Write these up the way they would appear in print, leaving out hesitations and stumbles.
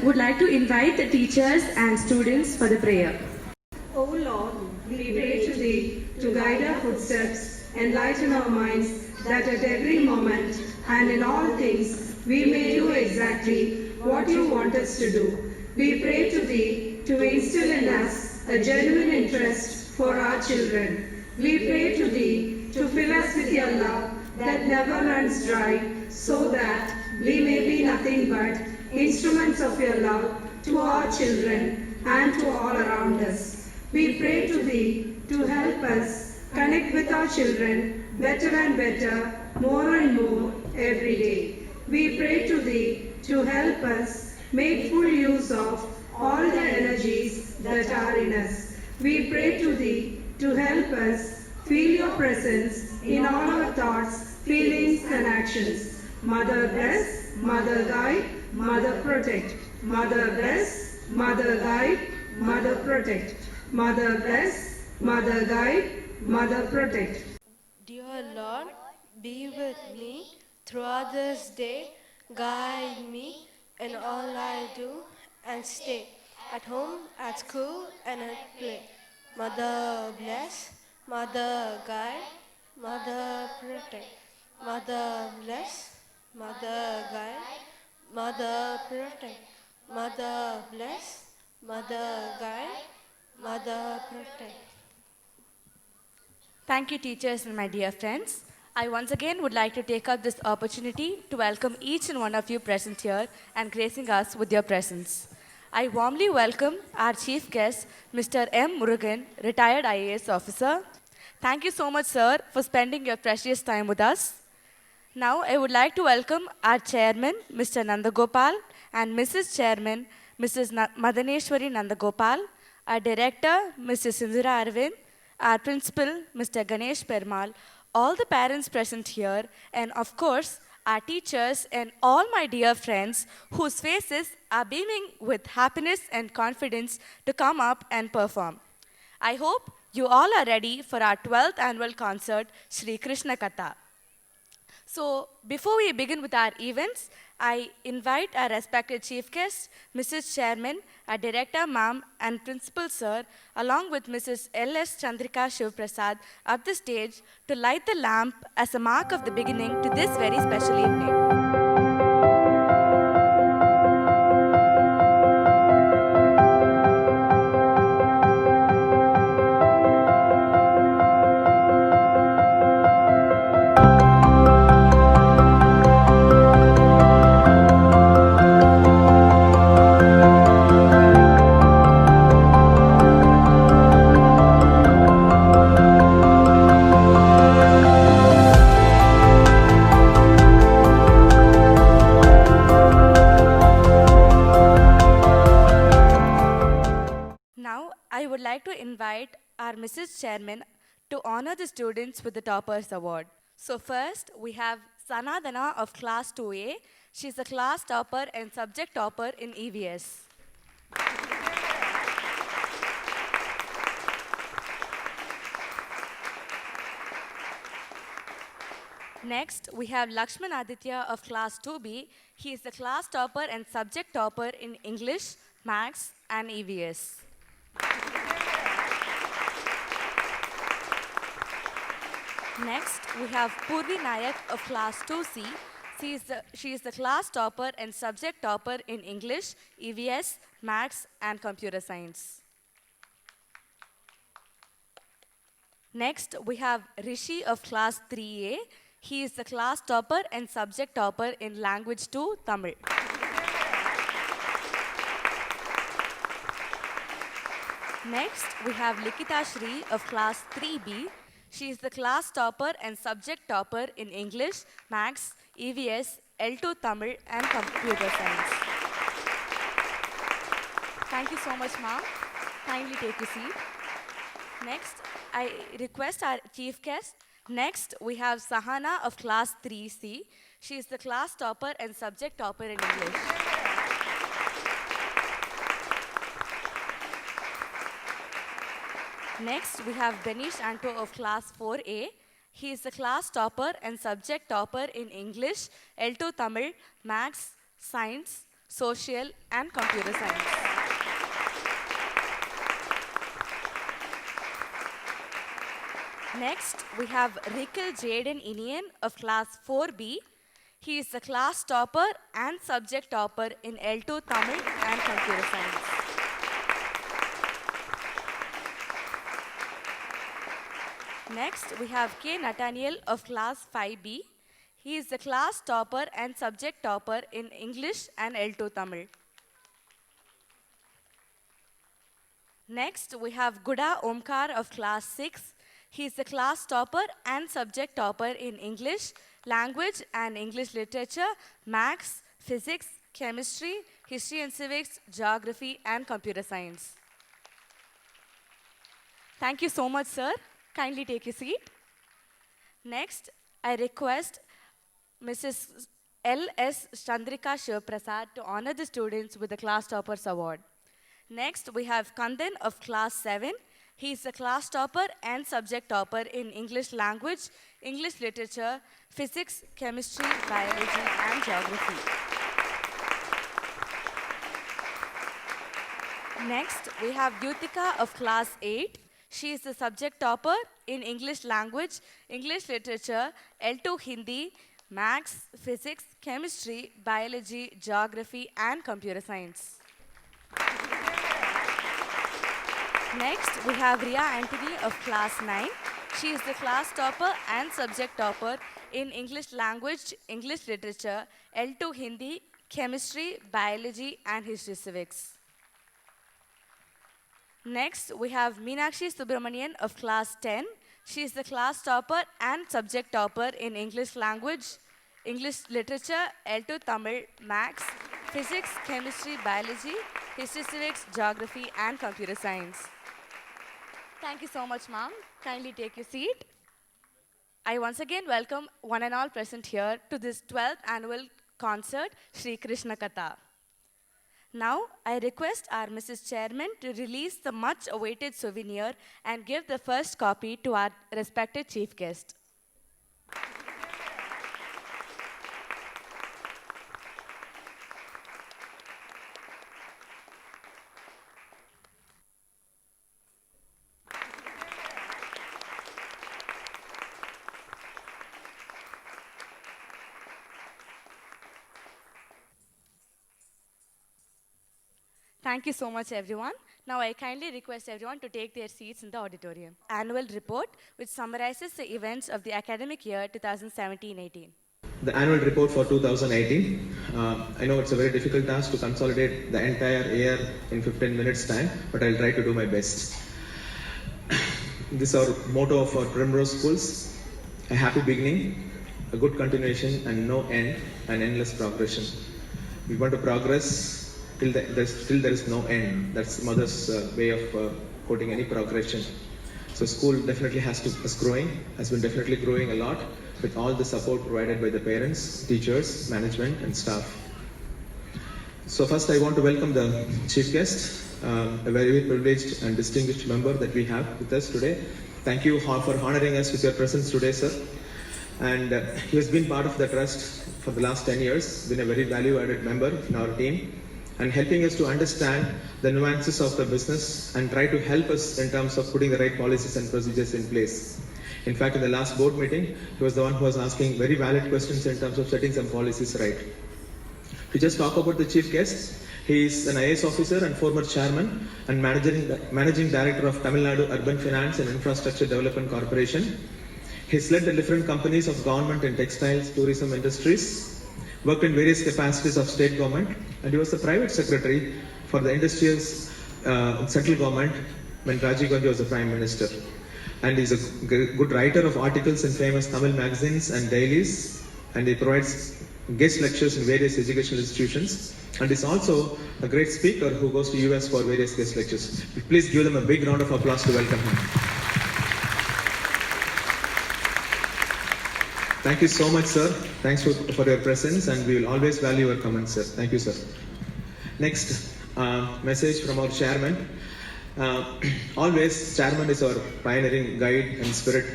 would like to invite the teachers and students for the prayer. O Lord, we pray to Thee to guide our footsteps, enlighten our minds, that at every moment and in all things we may do exactly what You want us to do. We pray to Thee to instill in us a genuine interest for our children. We pray to Thee to fill us with Your love that never runs dry, so that we may be nothing but instruments of Your love to our children and to all around us. We pray to Thee to help us connect with our children better and better, more and more every day. We pray to Thee to help us make full use of all the energies that are in us. We pray to Thee to help us feel Your presence in all our thoughts, feelings and actions. Mother bless, Mother guide, Mother protect. Mother bless, Mother guide, Mother protect. Mother bless, Mother guide, Mother protect. Dear Lord, be with me throughout this day. Guide me in all I do and stay at home, at school, and at play. Mother bless, Mother guide, Mother protect. Mother bless, Mother guide, Mother protect. Mother bless, Mother guide, Mother protect. Thank you, teachers and my dear friends. I once again would like to take up this opportunity to welcome each and one of you present here and gracing us with your presence. I warmly welcome our chief guest, Mr. M. Murugan, retired IAS officer. Thank you so much, sir, for spending your precious time with us. Now, I would like to welcome our chairman, Mr. Nandagopal, and Mrs. Chairman, Mrs. Madaneshwari Nandagopal, our director, Mr. Sindhura Arvind, our principal, Mr. Ganesh Permal, all the parents present here, and of course, our teachers and all my dear friends whose faces are beaming with happiness and confidence to come up and perform. I hope you all are ready for our 12th annual concert, Shri Krishna Katha. So, before we begin with our events, I invite our respected chief guest, Mrs. Chairman, our director, ma'am, and principal sir, along with Mrs. L.S. Chandrika Shivprasad, up the stage to light the lamp as a mark of the beginning to this very special evening. Invite our Mrs. Chairman to honor the students with the Toppers Award. So first, we have Sanadana of Class 2A. She's a class topper and subject topper in EVS. Next, we have Lakshman Aditya of Class 2B. He is the class topper and subject topper in English, Maths, and EVS. Next, we have Purvi Nayak of Class 2C. She is the class topper and subject topper in English, EVS, Maths, and Computer Science. Next, we have Rishi of Class 3A. He is the class topper and subject topper in Language 2, Tamil. Next, we have Likita Shri of Class 3B. She is the class topper and subject topper in English, Maths, EVS, L2 Tamil, and Computer Science. Thank you so much, ma'am. Kindly take a seat. Next, I request our chief guest. Next, we have Sahana of Class 3C. She is the class topper and subject topper in English. Next, we have Benish Anto of Class 4A. He is the class topper and subject topper in English, L2 Tamil, Maths, Science, social, and computer science. Next, we have Rikil Jaden Inian of class 4B. He is the class topper and subject topper in L2 Tamil and computer science. Next, we have K. Nathaniel of class 5B. He is the class topper and subject topper in English and L2 Tamil. Next, we have Guda Omkar of class 6. He is the class topper and subject topper in English, language and English literature, maths, physics, chemistry, history and civics, geography, and computer science. Thank you so much, sir. Kindly take a seat. Next, I request Mrs. L.S. Chandrika Shivaprasad to honor the students with the Class Toppers Award. Next, we have Kandan of class 7. He is the class topper and subject topper in English language, English literature, physics, chemistry, biology, and geography. Next, we have Yutika of class 8. She is the subject topper in English language, English literature, L2 Hindi, maths, physics, chemistry, biology, geography, and computer science. Next, we have Ria Anthony of class 9. She is the class topper and subject topper in English language, English literature, L2 Hindi, chemistry, biology, and history civics. Next, we have Meenakshi Subramanian of class 10. She is the class topper and subject topper in English language, English literature, L2 Tamil, maths, physics, chemistry, biology, history civics, geography, and computer science. Thank you so much, ma'am. Kindly take your seat. I once again welcome one and all present here to this 12th annual concert, Shri Krishna Katha. Now, I request our Mrs. Chairman to release the much-awaited souvenir and give the first copy to our respected chief guest. Thank you so much, everyone. Now, I kindly request everyone to take their seats in the auditorium. Annual report, which summarizes the events of the academic year 2017-18. The annual report for 2018. I know it's a very difficult task to consolidate the entire year in 15 minutes time, but I'll try to do my best. This is our motto of our Primrose schools: a happy beginning, a good continuation, and no end, and endless progression. We want to progress till there is no end. That's mother's way of quoting any progression. So school definitely has been definitely growing a lot with all the support provided by the parents, teachers, management, and staff. So first I want to welcome the chief guest, a very privileged and distinguished member that we have with us today. Thank you for honoring us with your presence today, sir. And he has been part of the trust for the last 10 years, been a very value-added member in our team, and helping us to understand the nuances of the business and try to help us in terms of putting the right policies and procedures in place. In fact, in the last board meeting, he was the one who was asking very valid questions in terms of setting some policies right. To just talk about the chief guest, he is an IAS officer and former chairman and managing director of Tamil Nadu Urban Finance and Infrastructure Development Corporation. He's led the different companies of government in textiles, tourism industries, worked in various capacities of state government, and he was the private secretary for the industrials central government when Rajiv Gandhi was the prime minister. And he's a good writer of articles in famous Tamil magazines and dailies, and he provides guest lectures in various educational institutions, and is also a great speaker who goes to US for various guest lectures. Please give them a big round of applause to welcome him. Thank you so much, sir. Thanks for your presence, and we will always value your comments, sir. Thank you, sir. Next, message from our chairman. Always, chairman is our pioneering guide and spirit.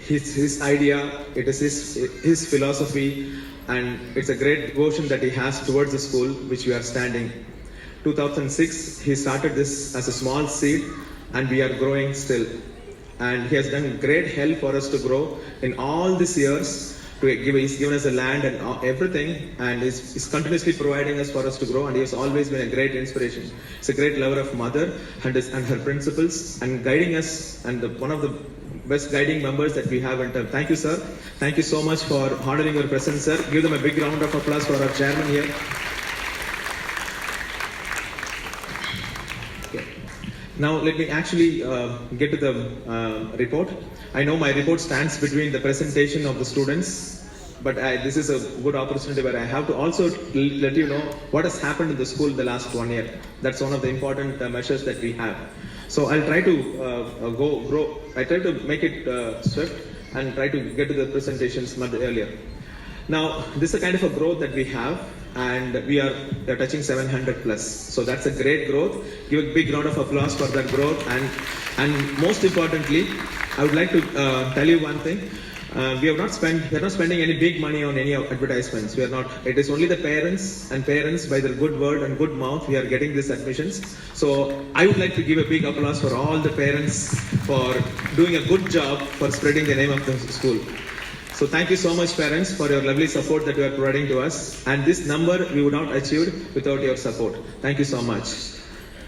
His idea, it is his philosophy and it's a great devotion that he has towards the school which we are standing. 2006, he started this as a small seed, and we are growing still. And he has done great help for us to grow in all these years. He's given us the land and everything, and he's continuously providing us for us to grow, and he has always been a great inspiration. He's a great lover of mother and her principles, and guiding us, and one of the best guiding members that we have in term. Thank you, sir. Thank you so much for honoring your presence, sir. Give them a big round of applause for our chairman here. Okay. Now let me actually get to the report. I know my report stands between the presentation of the students, but this is a good opportunity where I have to also let you know what has happened in the school the last 1 year. That's one of the important measures that we have. So I'll try to I try to make it swift and try to get to the presentations much earlier. Now, this is a kind of a growth that we have, and we are touching 700 plus. So that's a great growth. Give a big round of applause for that growth. And most importantly, I would like to tell you one thing. We are not spending any big money on any advertisements. We are not. It is only the parents by their good word and good mouth we are getting these admissions. So I would like to give a big applause for all the parents for doing a good job for spreading the name of the school. So thank you so much, parents, for your lovely support that you are providing to us. And this number we would not achieve without your support. Thank you so much.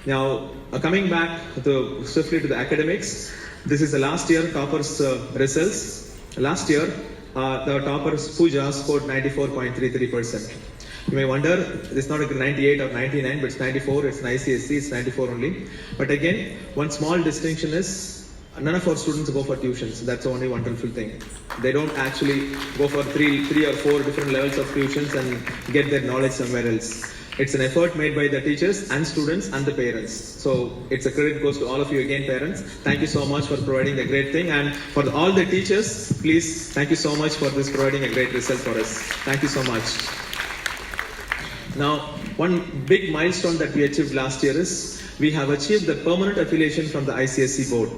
Now, coming back swiftly to the academics, this is the last year toppers results. Last year, the toppers Pooja scored 94.33%. You may wonder, it's not a 98 or 99, but it's 94. It's an ICSC, it's 94 only. But again, one small distinction is none of our students go for tuitions. That's the only wonderful thing. They don't actually go for three or four different levels of tuitions and get their knowledge somewhere else. It's an effort made by the teachers and students and the parents. So it's a credit goes to all of you again, parents. Thank you so much for providing the great thing. And for all the teachers, please, thank you so much for this providing a great result for us. Thank you so much. Now, one big milestone that we achieved last year is we have achieved the permanent affiliation from the ICSC board.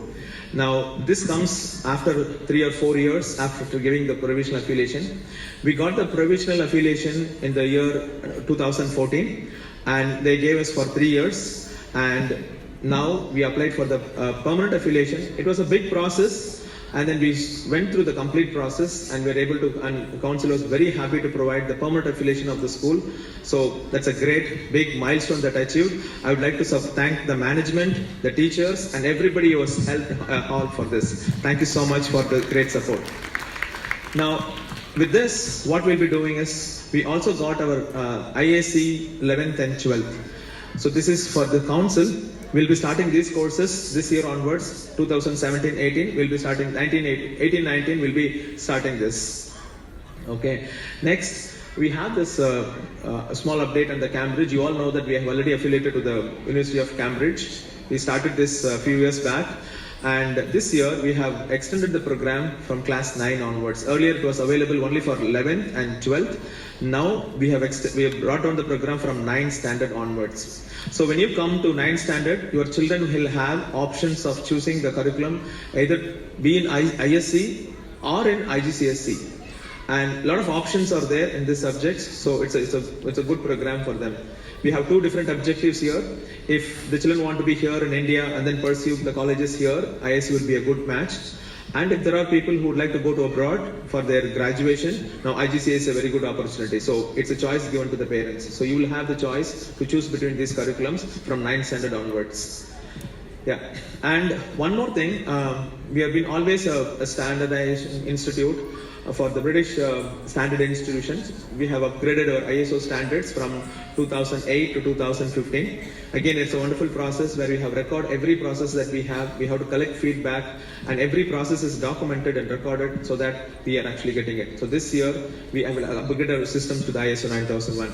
Now, this comes after 3 or 4 years after giving the provisional affiliation. We got the provisional affiliation in the year 2014, and they gave us for 3 years. And now we applied for the permanent affiliation. It was a big process, and then we went through the complete process, and we were able to, and council was very happy to provide the permanent affiliation of the school. So that's a great big milestone that I achieved. I would like to thank the management, the teachers, and everybody who has helped all for this. Thank you so much for the great support. Now, with this, what we'll be doing is, we also got our IAC 11th and 12th. So this is for the council. We'll be starting these courses this year onwards, 2017-18. We'll be starting 18-19. We'll be starting this. Okay. Next, we have this small update on the Cambridge. You all know that we have already affiliated to the University of Cambridge. We started this a few years back. And this year, we have extended the program from class 9 onwards. Earlier, it was available only for 11th and 12th. Now, we have brought down the program from 9th standard onwards. So when you come to 9th standard, your children will have options of choosing the curriculum, either be in ISC or in IGCSE. And a lot of options are there in this subject, so it's a good program for them. We have 2 different objectives here. If the children want to be here in India and then pursue the colleges here, ISC will be a good match. And if there are people who would like to go to abroad for their graduation, now IGCSE is a very good opportunity. So it's a choice given to the parents. So you will have the choice to choose between these curriculums from 9th standard onwards. Yeah. And one more thing, we have been always a standardized institute for the British standard institutions. We have upgraded our ISO standards from 2008 to 2015. Again, it's a wonderful process where we have recorded every process that we have. We have to collect feedback, and every process is documented and recorded so that we are actually getting it. So this year, we have upgraded our systems to the ISO 9001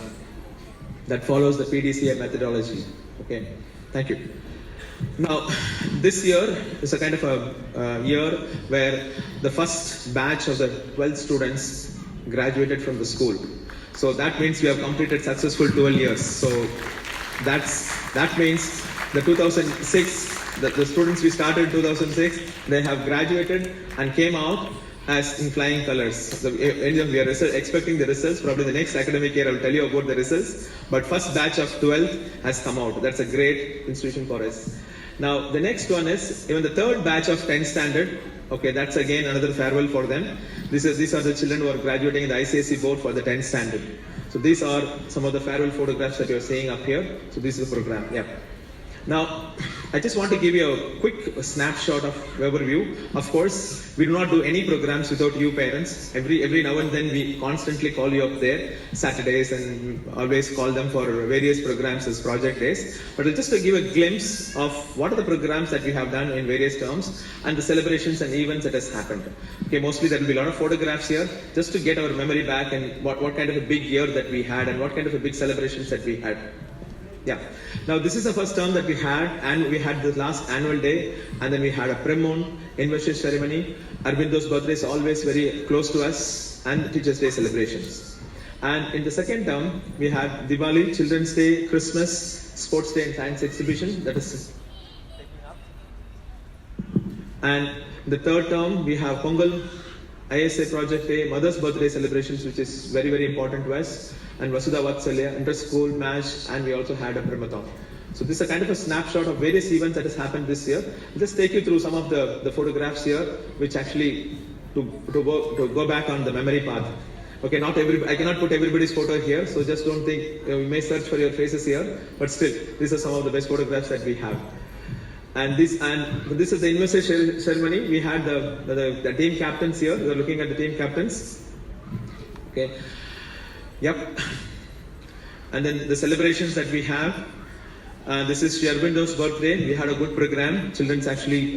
that follows the PDCA methodology. Okay, thank you. Now, this year is a kind of a year where the first batch of the 12 students graduated from the school. So that means we have completed successful 12 years. So that means the 2006, the students we started in 2006, they have graduated and came out as in flying colors. So we are expecting the results. Probably the next academic year I will tell you about the results. But first batch of 12th has come out. That's a great institution for us. Now the next one is even the third batch of 10th standard. Okay, that's again another farewell for them. These are the children who are graduating in the ICSE board for the 10th standard. So these are some of the farewell photographs that you are seeing up here. So this is the program. Yeah. Now, I just want to give you a quick snapshot of overview. Of course, we do not do any programs without you parents. Every now and then we constantly call you up there, Saturdays, and always call them for various programs as project days. But just to give a glimpse of what are the programs that we have done in various terms and the celebrations and events that has happened. Okay, mostly there will be a lot of photographs here just to get our memory back and what kind of a big year that we had and what kind of a big celebrations that we had. Yeah. Now this is the first term that we had, and we had the last annual day, and then we had a Primrose invitation ceremony. Arbindo's birthday is always very close to us, and Teachers' Day celebrations. And in the second term, we had Diwali, Children's Day, Christmas, Sports Day, and Science Exhibition. That is taking up. And the third term, we have Pongal, ISA Project Day, Mother's Birthday celebrations, which is very, very important to us, and Vasudha Vatsalya, inter-school match, and we also had a Primathon. So this is a kind of a snapshot of various events that has happened this year. I'll just take you through some of the photographs here, which actually to go back on the memory path. Okay, I cannot put everybody's photo here, so just don't think, we may search for your faces here, but still, these are some of the best photographs that we have. And this is the invitation ceremony. We had the team captains here. We are looking at the team captains. Okay. Yep. And then the celebrations that we have. This is Arbindo's birthday. We had a good program. Children actually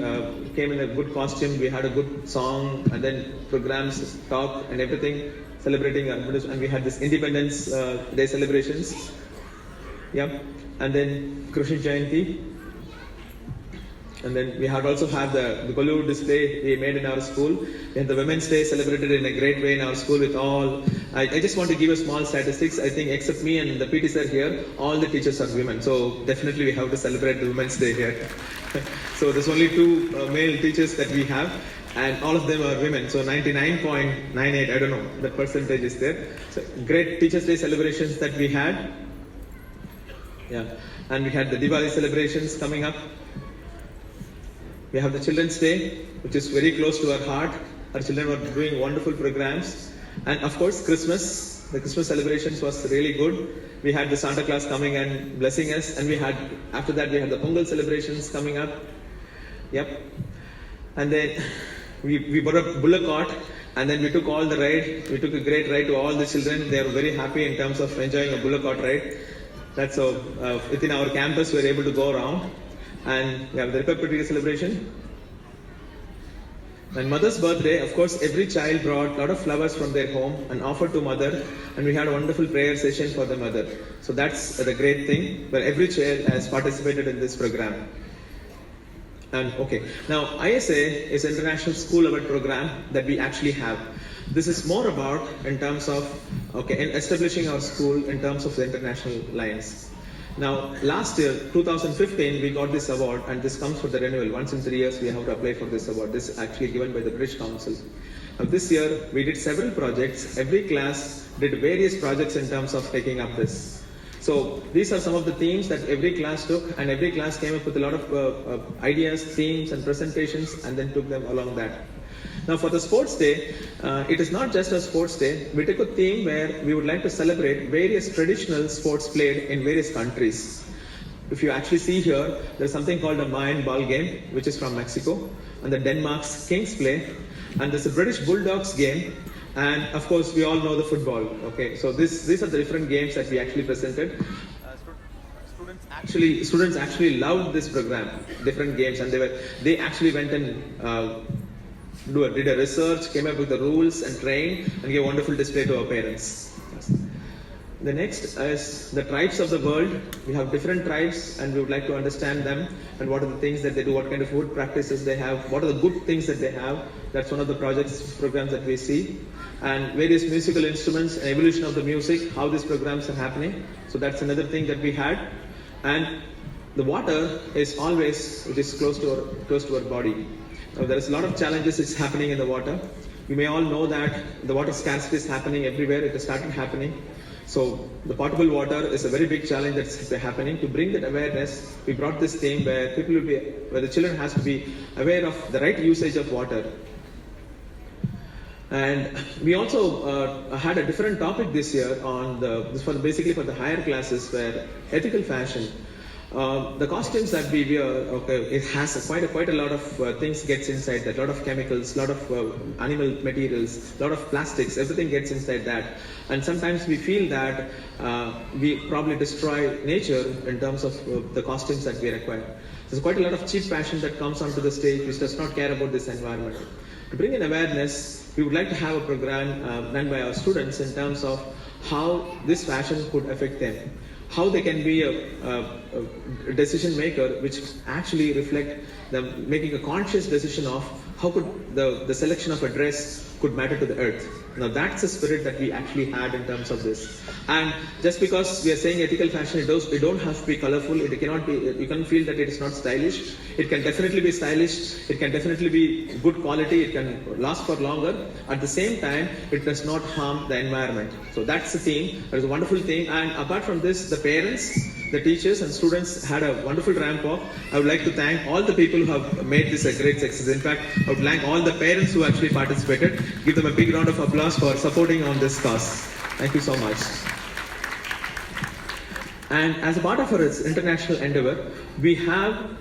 came in a good costume. We had a good song, and then programs, talk, and everything celebrating Arbindo's. And we had this Independence Day celebrations. Yep. And then Krishna Jayanti. And then we had also had the balloon display we made in our school. We had the Women's Day celebrated in a great way in our school with all. I just want to give a small statistics. I think except me and the PT sir here, all the teachers are women. So definitely we have to celebrate the Women's Day here. So there's only 2 male teachers that we have, and all of them are women. So 99.98, I don't know, that percentage is there. So great Teachers' Day celebrations that we had. Yeah, and we had the Diwali celebrations coming up. We have the Children's Day, which is very close to our heart. Our children were doing wonderful programs. And of course, Christmas. The Christmas celebrations was really good. We had the Santa Claus coming and blessing us. And after that, we had the Pongal celebrations coming up. Yep. And then we brought a bullock cart, and then we took all the ride. We took a great ride to all the children. They were very happy in terms of enjoying a bullock cart ride. That's so within our campus, we were able to go around. And we have the Republic Day celebration. And Mother's birthday, of course, every child brought a lot of flowers from their home and offered to Mother, and we had a wonderful prayer session for the Mother. So that's the great thing, where every child has participated in this program. And okay, now ISA is International School Award program that we actually have. This is more about in terms of in establishing our school in terms of the international lines. Now, last year, 2015, we got this award, and this comes for the renewal. Once in 3 years, we have to apply for this award. This is actually given by the British Council. Now, this year, we did several projects. Every class did various projects in terms of taking up this. So, these are some of the themes that every class took, and every class came up with a lot of ideas, themes, and presentations, and then took them along that. Now for the sports day, it is not just a sports day. We took a theme where we would like to celebrate various traditional sports played in various countries. If you actually see here, there's something called a Mayan ball game, which is from Mexico, and the Denmark's Kings play, and there's a British Bulldogs game, and of course we all know the football. Okay, so these are the different games that we actually presented. Students actually loved this program, different games, and they actually went and did a research, came up with the rules and trained, and gave a wonderful display to our parents. Yes. The next is the tribes of the world. We have different tribes, and we would like to understand them and what are the things that they do, what kind of food practices they have, what are the good things that they have. That's one of the programs that we see. And various musical instruments and evolution of the music, how these programs are happening. So that's another thing that we had. And the water is always, it is close to our body. Now, there is a lot of challenges that's happening in the water. You may all know that the water scarcity is happening everywhere. It has started happening. So the potable water is a very big challenge that's happening. To bring that awareness, we brought this theme where where the children has to be aware of the right usage of water. And we also had a different topic this year on basically for the higher classes, where ethical fashion. The costumes that we wear, it has quite a lot of things gets inside that. A lot of chemicals, a lot of animal materials, a lot of plastics. Everything gets inside that. And sometimes we feel that we probably destroy nature in terms of the costumes that we require. There's quite a lot of cheap fashion that comes onto the stage which does not care about this environment. To bring in awareness, we would like to have a program run by our students in terms of how this fashion could affect them, how they can be a decision maker which actually reflect them making a conscious decision of how could the selection of a dress could matter to the earth. Now that's the spirit that we actually had in terms of this. And just because we are saying ethical fashion, it don't have to be colorful. It cannot be. You can feel that it is not stylish. It can definitely be stylish. It can definitely be good quality. It can last for longer. At the same time, it does not harm the environment. So that's the theme. That is a wonderful thing. And apart from this, the parents, the teachers and students had a wonderful ramp up. I would like to thank all the people who have made this a great success. In fact, I would thank all the parents who actually participated. Give them a big round of applause for supporting on this cause. Thank you so much. And as a part of our international endeavor, we have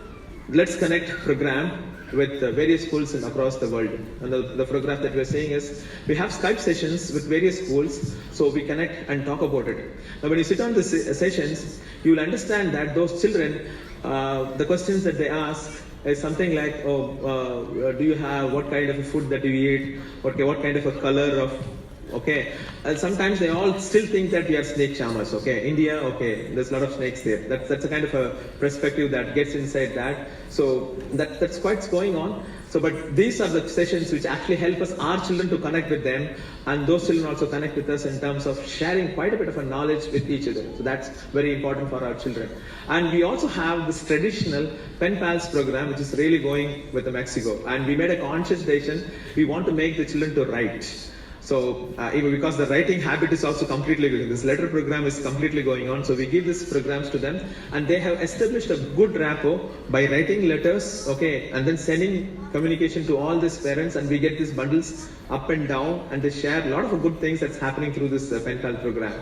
Let's Connect program with various schools across the world. And the program that we're saying is, we have Skype sessions with various schools, so we connect and talk about it. Now when you sit on the sessions, you will understand that those children, the questions that they ask is something like, do you have, what kind of a food that you eat, okay, what kind of a color of, okay. And sometimes they all still think that we are snake charmers, okay. India, okay, there's a lot of snakes there. That's a kind of a perspective that gets inside that. So that's quite going on. So, but these are the sessions which actually help us, our children, to connect with them, and those children also connect with us in terms of sharing quite a bit of a knowledge with each other. So that's very important for our children. And we also have this traditional Pen Pals program, which is really going with Mexico. And we made a conscious decision. We want to make the children to write. So even because the writing habit is also completely going, this letter program is completely going on. So we give these programs to them, and they have established a good rapport by writing letters, okay, and then sending communication to all these parents, and we get these bundles up and down, and they share a lot of good things that's happening through this Pen Pal program.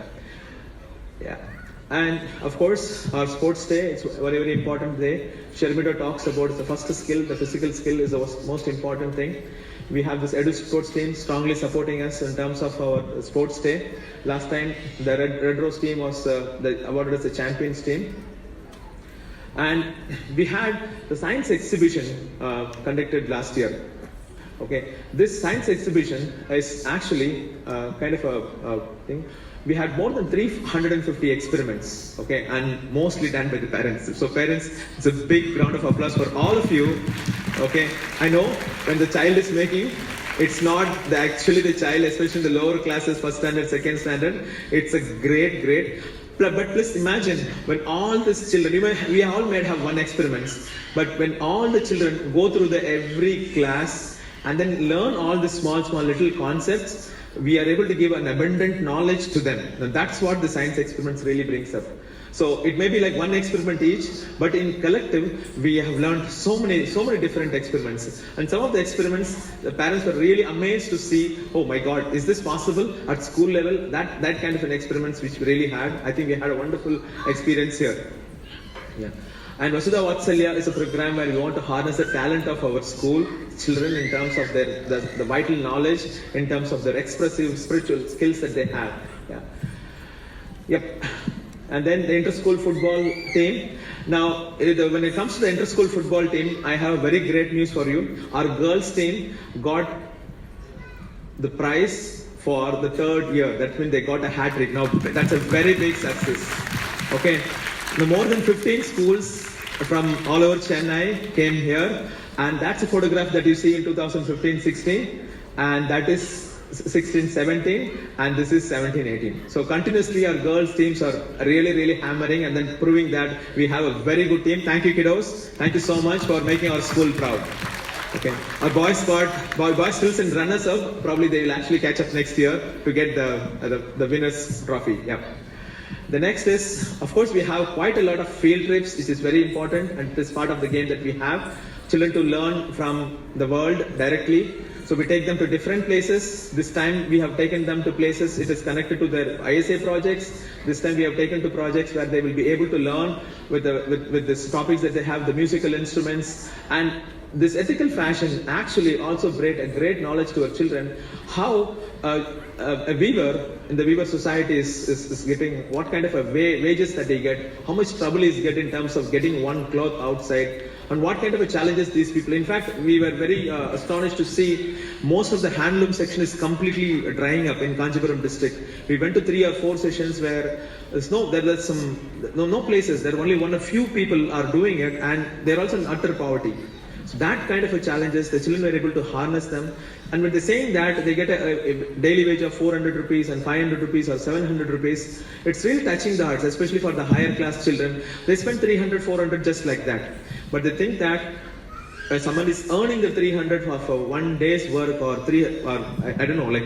Yeah. And of course, our sports day, it's a very, very important day. Sharmida talks about the first skill, the physical skill is the most important thing. We have this Edu sports team strongly supporting us in terms of our sports day. Last time, the Red Rose team was awarded as the champions team. And we had the science exhibition conducted last year. Okay, this science exhibition is actually kind of a thing. We had more than 350 experiments, okay, and mostly done by the parents. So parents, it's a big round of applause for all of you, okay. I know when the child is making, it's not actually the child, especially in the lower classes, first standard, second standard, it's a great. But please imagine when all these children, we all may have one experiments, but when all the children go through every class and then learn all the small little concepts, we are able to give an abundant knowledge to them. Now that's what the science experiments really brings up. So it may be like one experiment each, but in collective, we have learned so many different experiments. And some of the experiments, the parents were really amazed to see, oh my God, is this possible at school level? That kind of an experiments which we really had. I think we had a wonderful experience here. Yeah. And Vasudha Vatsalya is a program where we want to harness the talent of our school children in terms of the vital knowledge, in terms of their expressive spiritual skills that they have. Yeah. Yep. And then the inter-school football team. Now, when it comes to the inter-school football team, I have very great news for you. Our girls team got the prize for the third year. That means they got a hat trick. Now, that's a very big success. Okay. Now, more than 15 schools from all over Chennai came here, and that's a photograph that you see in 2015-16, and that is 16-17, and this is 17-18. So continuously our girls teams are really hammering and then proving that we have a very good team. Thank you, kiddos. Thank you so much for making our school proud. Okay. Our boys stills and runners up. Probably they will actually catch up next year to get the winners trophy. Yeah. The next is, of course, we have quite a lot of field trips. This is very important, and this is part of the game that we have. Children to learn from the world directly. So we take them to different places. This time we have taken them to places, it is connected to their ISA projects. This time we have taken to projects where they will be able to learn with the topics that they have, the musical instruments. And this ethical fashion actually also brought a great knowledge to our children how a weaver in the weaver society is getting, what kind of a wages that they get, how much trouble is get in terms of getting one cloth outside, and what kind of a challenges these people. In fact, we were very astonished to see most of the handloom section is completely drying up in Kanchipuram district. We went to 3 or 4 sessions where there was no places. There are only one or few people are doing it, and they're also in utter poverty. So that kind of a challenges, the children were able to harness them. And when they're saying that they get a daily wage of 400 rupees and 500 rupees or 700 rupees, it's really touching the hearts, especially for the higher class children. They spend 300, 400 just like that. But they think that someone is earning the 300 for one day's work or I don't know, like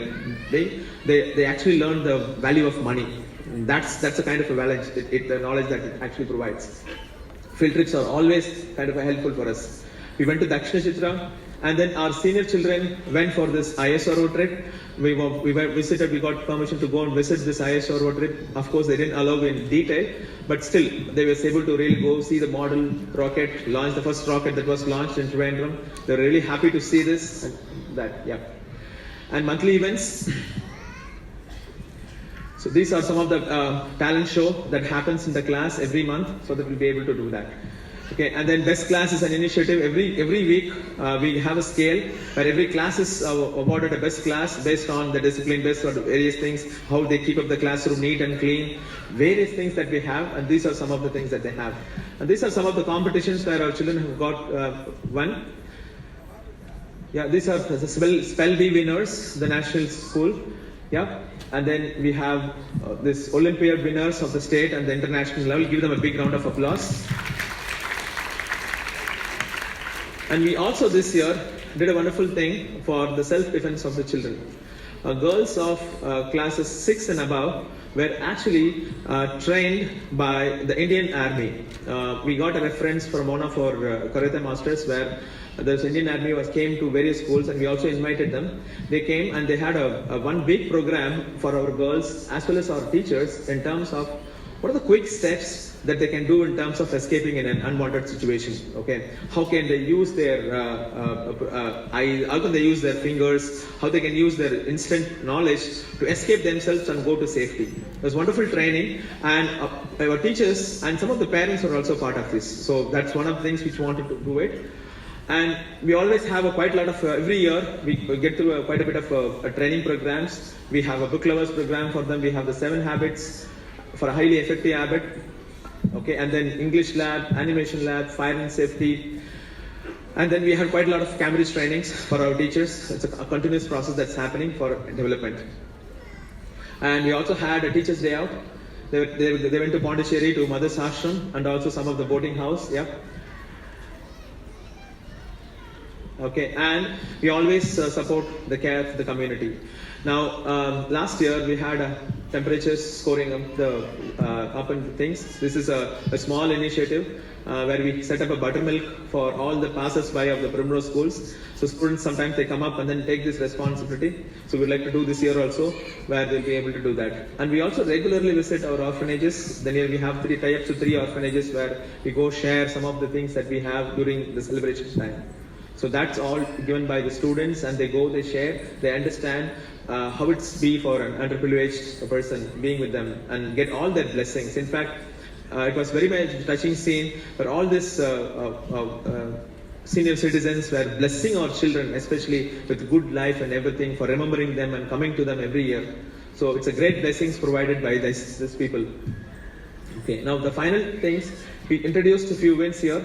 they actually learn the value of money. That's the kind of a knowledge, the knowledge that it actually provides. Field trips are always kind of helpful for us. We went to Dakshina Chitra, and then our senior children went for this ISRO trip. We got permission to go and visit this ISRO trip. Of course, they didn't allow in detail, but still, they were able to really go see the model rocket, launch the first rocket that was launched in Trivandrum. They're really happy to see this. And monthly events. So these are some of the talent show that happens in the class every month, so that we'll be able to do that. Okay, and then best class is an initiative. Every week we have a scale where every class is awarded a best class based on the discipline, based on various things, how they keep up the classroom neat and clean, various things that we have, and these are some of the things that they have. And these are some of the competitions where our children have got won. Yeah, these are the Spell Bee winners, the national school. Yeah, and then we have this Olympiad winners of the state and the international level. Give them a big round of applause. And we also this year did a wonderful thing for the self-defense of the children. Girls of classes 6 and above were actually trained by the Indian Army. We got a reference from one of our Karate masters where the Indian Army came to various schools, and we also invited them. They came and they had a one big program for our girls as well as our teachers in terms of what are the quick steps that they can do in terms of escaping in an unwanted situation. Okay, how can they use their eyes? How can they use their fingers? How they can use their instant knowledge to escape themselves and go to safety? It was wonderful training, and our teachers and some of the parents were also part of this. So that's one of the things which we wanted to do it. And we always have quite a lot of, every year we get through quite a bit of training programs. We have a book lovers program for them. We have the 7 habits for a highly effective habit. Okay, and then English lab, animation lab, fire and safety. And then we have quite a lot of Cambridge trainings for our teachers. It's a continuous process that's happening for development. And we also had a teacher's day out. They went to Pondicherry, to Mother's Ashram, and also some of the boating house. Yeah. Okay, and we always support the care of the community. Now, last year we had temperatures scoring up and things. This is a small initiative where we set up a buttermilk for all the passers-by of the Primrose schools. So students sometimes they come up and then take this responsibility. So we'd like to do this year also, where they'll be able to do that. And we also regularly visit our orphanages. Then here we have tie-ups to 3 orphanages where we go share some of the things that we have during the celebration time. So that's all given by the students, and they go, they share, they understand how it's be for an underprivileged person being with them and get all their blessings. In fact, it was very much touching scene where all these senior citizens were blessing our children, especially with good life and everything, for remembering them and coming to them every year. So it's a great blessings provided by these people. Okay, now the final things, we introduced a few wins here.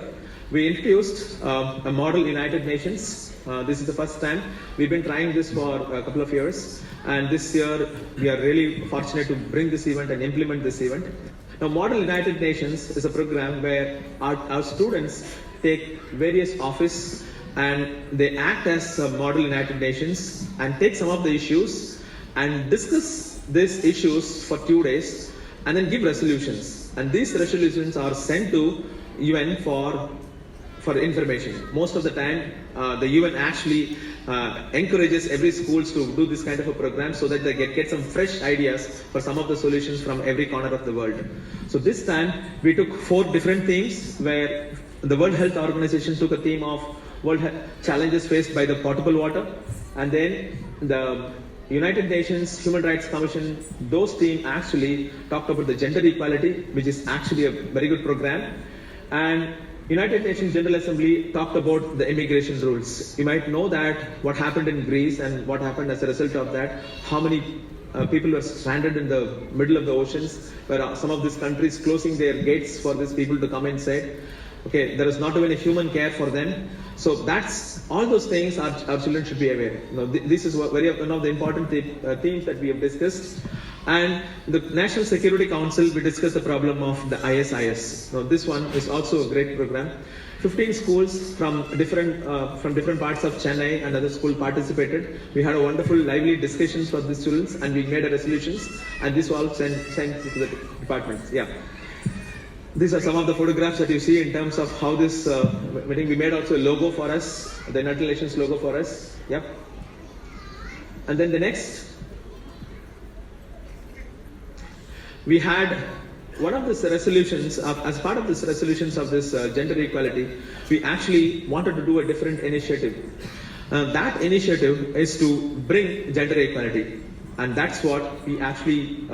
We introduced a model United Nations. This is the first time. We've been trying this for a couple of years, and this year we are really fortunate to bring this event and implement this event. Now, Model United Nations is a program where our students take various office and they act as a model United Nations and take some of the issues and discuss these issues for 2 days and then give resolutions. And these resolutions are sent to UN for information. Most of the time, the UN actually encourages every schools to do this kind of a program so that they get some fresh ideas for some of the solutions from every corner of the world. So this time, we took 4 different themes where the World Health Organization took a theme of challenges faced by the potable water, and then the United Nations Human Rights Commission, those team actually talked about the gender equality, which is actually a very good program, and United Nations General Assembly talked about the immigration rules. You might know that what happened in Greece and what happened as a result of that, how many people were stranded in the middle of the oceans, where some of these countries closing their gates for these people to come inside. Okay, there is not even a human care for them. So that's all those things our children should be aware. This is one of the important themes that we have discussed. And the National Security Council, we discussed the problem of the ISIS. Now this one is also a great program. 15 schools from different parts of Chennai and other schools participated. We had a wonderful, lively discussions for the students, and we made a resolutions. And this was all sent to the departments. Yeah. These are some of the photographs that you see in terms of how this meeting. We made also a logo for us, the United Nations logo for us. Yep. And then the next, we had one of the resolutions, as part of this resolutions of this gender equality, we actually wanted to do a different initiative. That initiative is to bring gender equality, and that's what we actually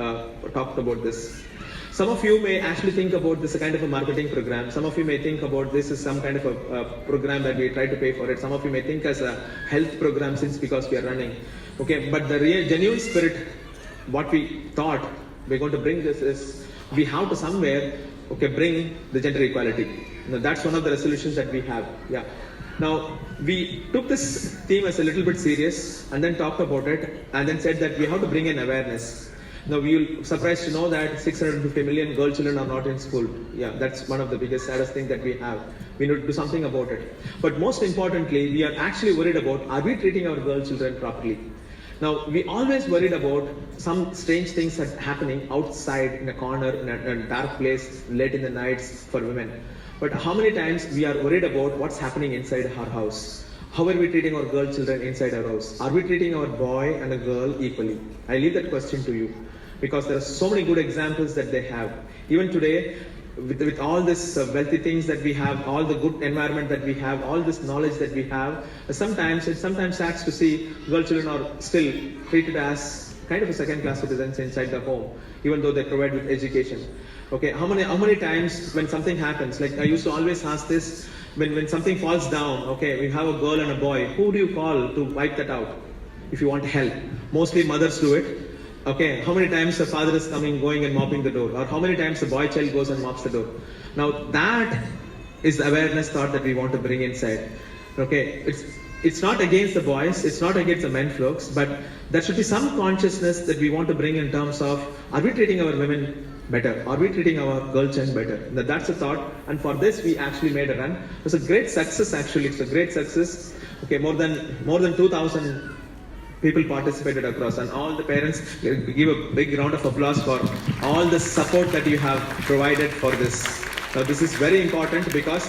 talked about this. Some of you may actually think about this as a kind of a marketing program. Some of you may think about this as some kind of a program that we try to pay for it. Some of you may think as a health program since because we are running. Okay, but the real genuine spirit, what we thought we're going to bring this is we have to somewhere bring the gender equality. Now that's one of the resolutions that we have. Yeah. Now we took this theme as a little bit serious and then talked about it and then said that we have to bring in awareness. Now we'll surprised to know that 650 million girl children are not in school. Yeah, that's one of the biggest, saddest thing that we have. We need to do something about it. But most importantly, we are actually worried about, are we treating our girl children properly? Now, we always worried about some strange things that are happening outside in a corner, in a dark place, late in the nights for women. But how many times we are worried about what's happening inside our house? How are we treating our girl children inside our house? Are we treating our boy and a girl equally? I leave that question to you, because there are so many good examples that they have. Even today, with all this wealthy things that we have, all the good environment that we have, all this knowledge that we have, it's sometimes sad to see girl children are still treated as kind of a second-class citizens inside the home, even though they provide with education. Okay, how many times when something happens, like I used to always ask this, when something falls down, okay, we have a girl and a boy, who do you call to wipe that out if you want help? Mostly mothers do it. Okay, how many times the father is going and mopping the door, or how many times the boy child goes and mops the door? Now that is the awareness thought that we want to bring inside. Okay, it's not against the boys, it's not against the men folks, but there should be some consciousness that we want to bring in terms of, are we treating our women better? Are we treating our girl child better? That's a thought, and for this we actually made a run. It was a great success actually. It's a great success. Okay, more than 2,000 people participated across, and all the parents, give a big round of applause for all the support that you have provided for this. Now this is very important because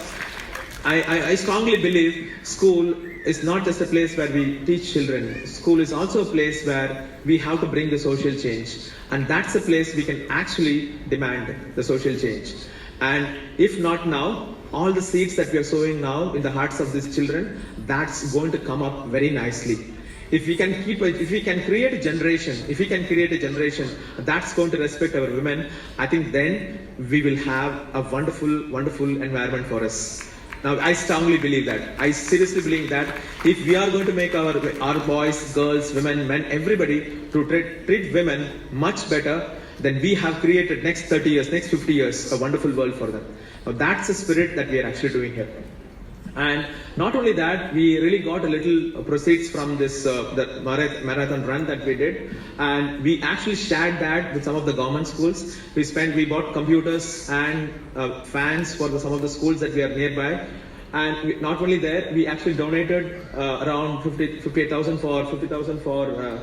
I strongly believe school is not just a place where we teach children. School is also a place where we have to bring the social change, and that's a place we can actually demand the social change. And if not now, all the seeds that we are sowing now in the hearts of these children, that's going to come up very nicely. If we can create a generation that's going to respect our women, I think then we will have a wonderful, wonderful environment for us. Now, I strongly believe that. I seriously believe that if we are going to make our boys, girls, women, men, everybody to treat women much better, then we have created next 30 years, next 50 years, a wonderful world for them. Now, that's the spirit that we are actually doing here. And not only that, we really got a little proceeds from this the marathon run that we did, and we actually shared that with some of the government schools. We bought computers and fans for some of the schools that we are nearby, And not only there, we actually donated around 58,000 for 50,000 for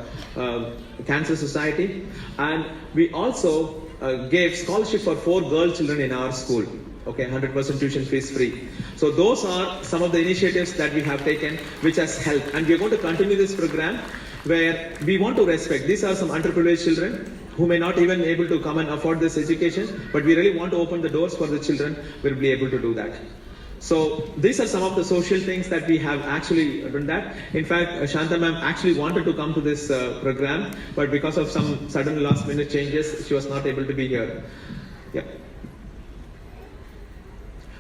Cancer Society, and we also gave scholarship for 4 girl children in our school. Okay, 100% tuition fees free. So those are some of the initiatives that we have taken, which has helped, and we are going to continue this program where we want to respect. These are some underprivileged children who may not even able to come and afford this education, but we really want to open the doors for the children. We'll be able to do that. So these are some of the social things that we have actually done that. In fact, Shanta ma'am actually wanted to come to this program, but because of some sudden last minute changes, she was not able to be here. Yeah.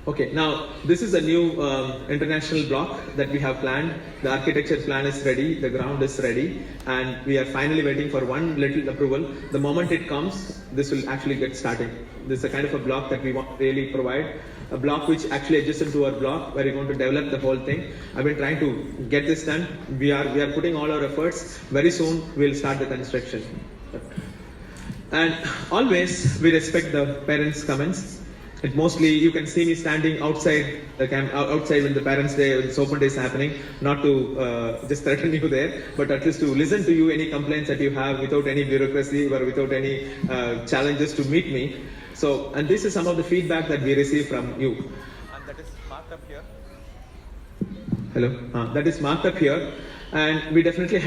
Okay, now this is a new international block that we have planned. The architecture plan is ready, the ground is ready, and we are finally waiting for one little approval. The moment it comes, this will actually get started. This is a kind of a block that we want to really provide. A block which actually adjacent to our block, where we're going to develop the whole thing. I've been trying to get this done. We are putting all our efforts. Very soon we'll start the construction. And always we respect the parents' comments. It mostly, you can see me standing outside outside when the parents' day, when this open day is happening, not to just threaten you there, but at least to listen to you, any complaints that you have without any bureaucracy or without any challenges to meet me. So, and this is some of the feedback that we receive from you. And that is marked up here. Hello? That is marked up here. And we definitely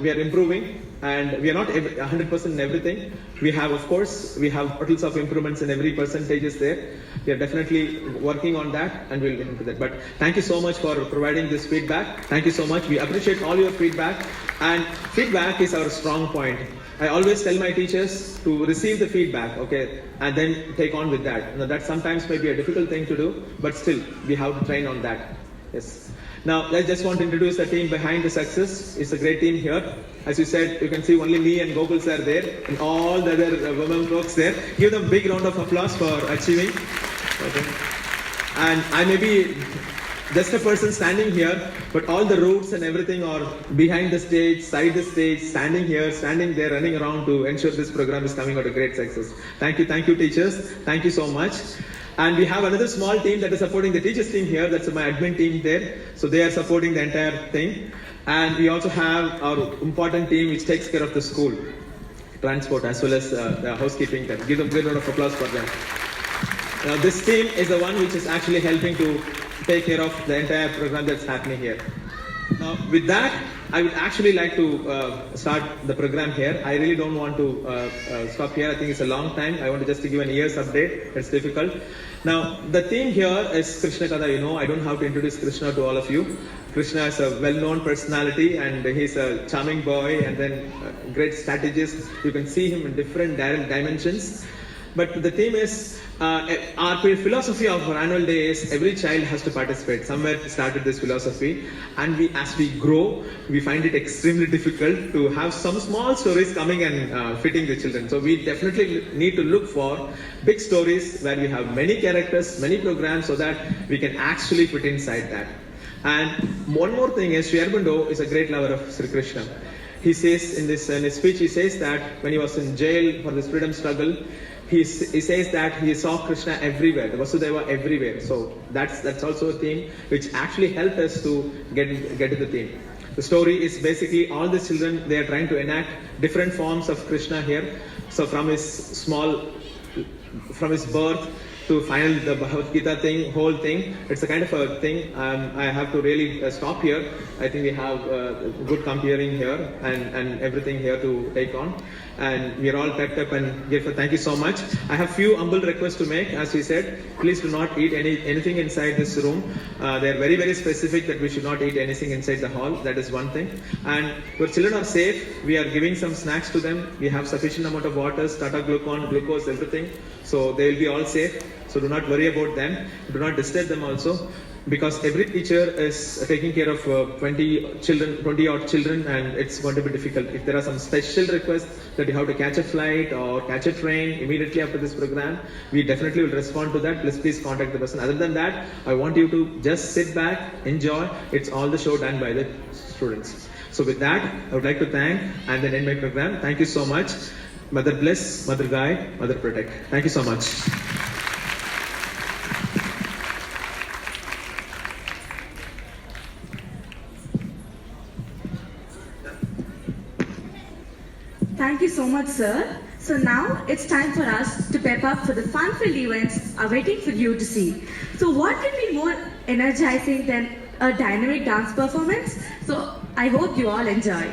we are improving, and we are not 100% in everything. We have, of course, we have bottles of improvements in every percentages there. We are definitely working on that, and we'll get into that. But thank you so much for providing this feedback. Thank you so much. We appreciate all your feedback, and feedback is our strong point. I always tell my teachers to receive the feedback, okay, and then take on with that. Now, that sometimes may be a difficult thing to do, but still, we have to train on that. Yes. Now, I just want to introduce the team behind the success. It's a great team here. As you said, you can see only me and Gokuls are there, and all the other women folks there. Give them a big round of applause for achieving. Okay. And I may be just a person standing here, but all the routes and everything are behind the stage, side the stage, standing here, standing there, running around to ensure this program is coming out a great success. Thank you teachers. Thank you so much. And we have another small team that is supporting the teachers team here. That's my admin team there. So they are supporting the entire thing. And we also have our important team which takes care of the school, transport, as well as the housekeeping. Give them a good round of applause for them. Now this team is the one which is actually helping to take care of the entire program that's happening here. Now with that, I would actually like to start the program here. I really don't want to stop here. I think it's a long time. I want to just give an year's update. It's difficult. Now the theme here is Krishna Katha. You know, I don't have to introduce Krishna to all of you. Krishna is a well-known personality, and he's a charming boy, and then great strategist. You can see him in different dimensions. But the theme is, our philosophy of our annual day is every child has to participate. Somewhere we started this philosophy, and as we grow, we find it extremely difficult to have some small stories coming and fitting the children. So we definitely need to look for big stories where we have many characters, many programs, so that we can actually fit inside that. And one more thing is, Sri Aurobindo is a great lover of Sri Krishna. He says in his speech, he says that when he was in jail for this freedom struggle, he says that he saw Krishna everywhere, the Vasudeva everywhere. So that's also a theme which actually helped us to get to the theme. The story is basically all the children, they are trying to enact different forms of Krishna here. So from his birth to final the Bhagavad Gita whole thing, it's a kind of a thing. I have to really stop here. I think we have good comparing here and everything here to take on. And we are all pepped up and grateful. Thank you so much. I have few humble requests to make. As we said, please do not eat anything inside this room. They are very, very specific that we should not eat anything inside the hall. That is one thing. And your children are safe. We are giving some snacks to them. We have sufficient amount of water, Tata glucose, everything. So they will be all safe. So do not worry about them. Do not disturb them also, because every teacher is taking care of 20 odd children, and it's going to be difficult. If there are some special requests that you have to catch a flight or catch a train immediately after this program, we definitely will respond to that. Please contact the person. Other than that, I want you to just sit back, enjoy. It's all the show done by the students. So with that, I would like to thank and then end my program. Thank you so much. Mother bless, Mother guide, Mother protect. Thank you so much. Thank you so much, sir. So now it's time for us to pep up for the fun-filled events awaiting for you to see. So what can be more energizing than a dynamic dance performance? So I hope you all enjoy.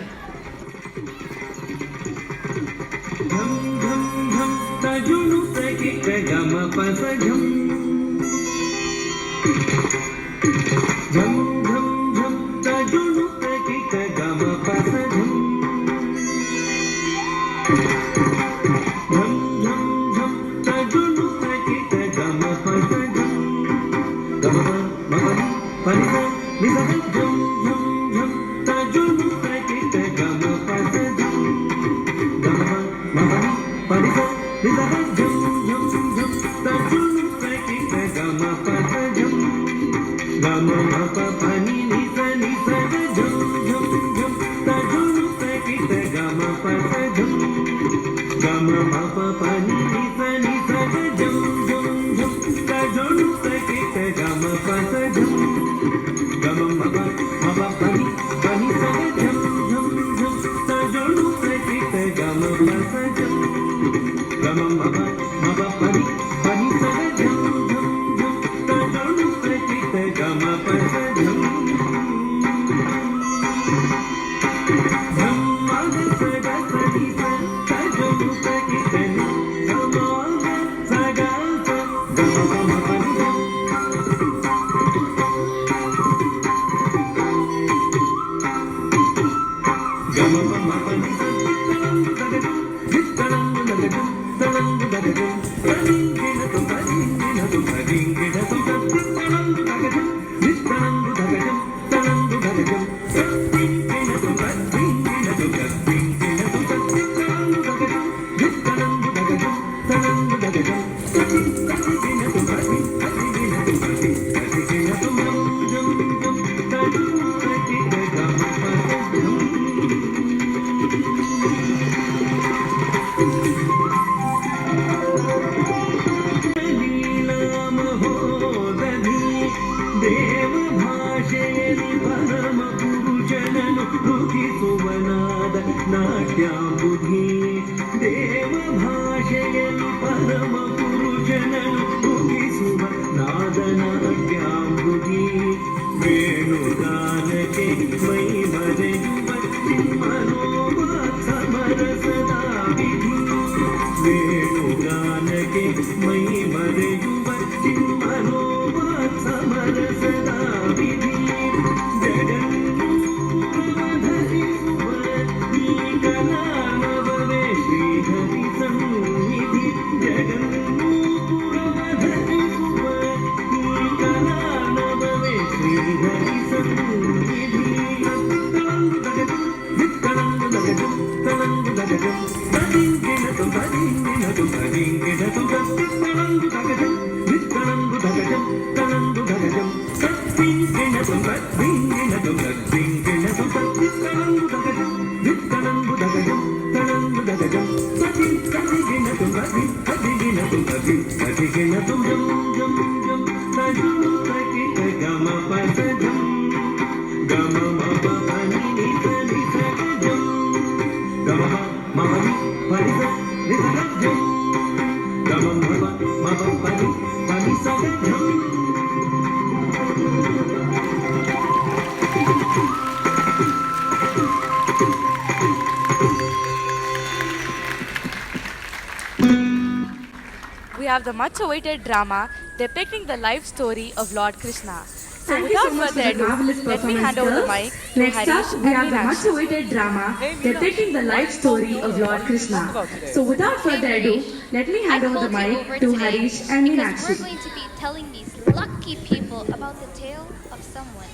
We have the much-awaited drama depicting the life story of Lord Krishna. So Thank you so without much for further that ado, marvelous let me performance, hand over the girls. mic to Next Harish up, we have and the Meenakshi. much-awaited drama depicting the life story of Lord Krishna. So without further ado, let me hand over the mic to Harish and because we're Meenakshi. going to be telling these lucky people about the tale of someone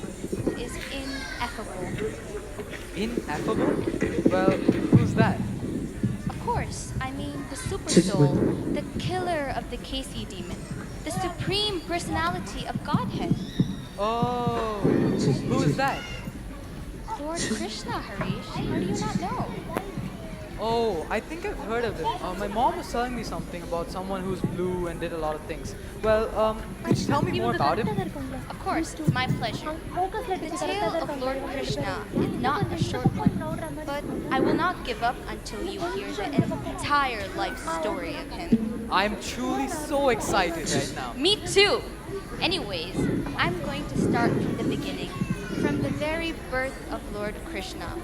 who is ineffable. Ineffable? Well, who's that? Of course, I mean the super soul, the killer of the Casey demon, the supreme personality of Godhead, Oh, who is that? Lord Krishna, Harish. How do you not know? Oh, I think I've heard of it. My mom was telling me something about someone who's blue and did a lot of things. Well, could you tell me more about him? Of course, it's my pleasure. The tale of Lord Krishna is not a short one, but I will not give up until you hear the entire life story of him. I'm truly so excited right now. Me too! Anyways, I'm going to start from the beginning, from the very birth of Lord Krishna.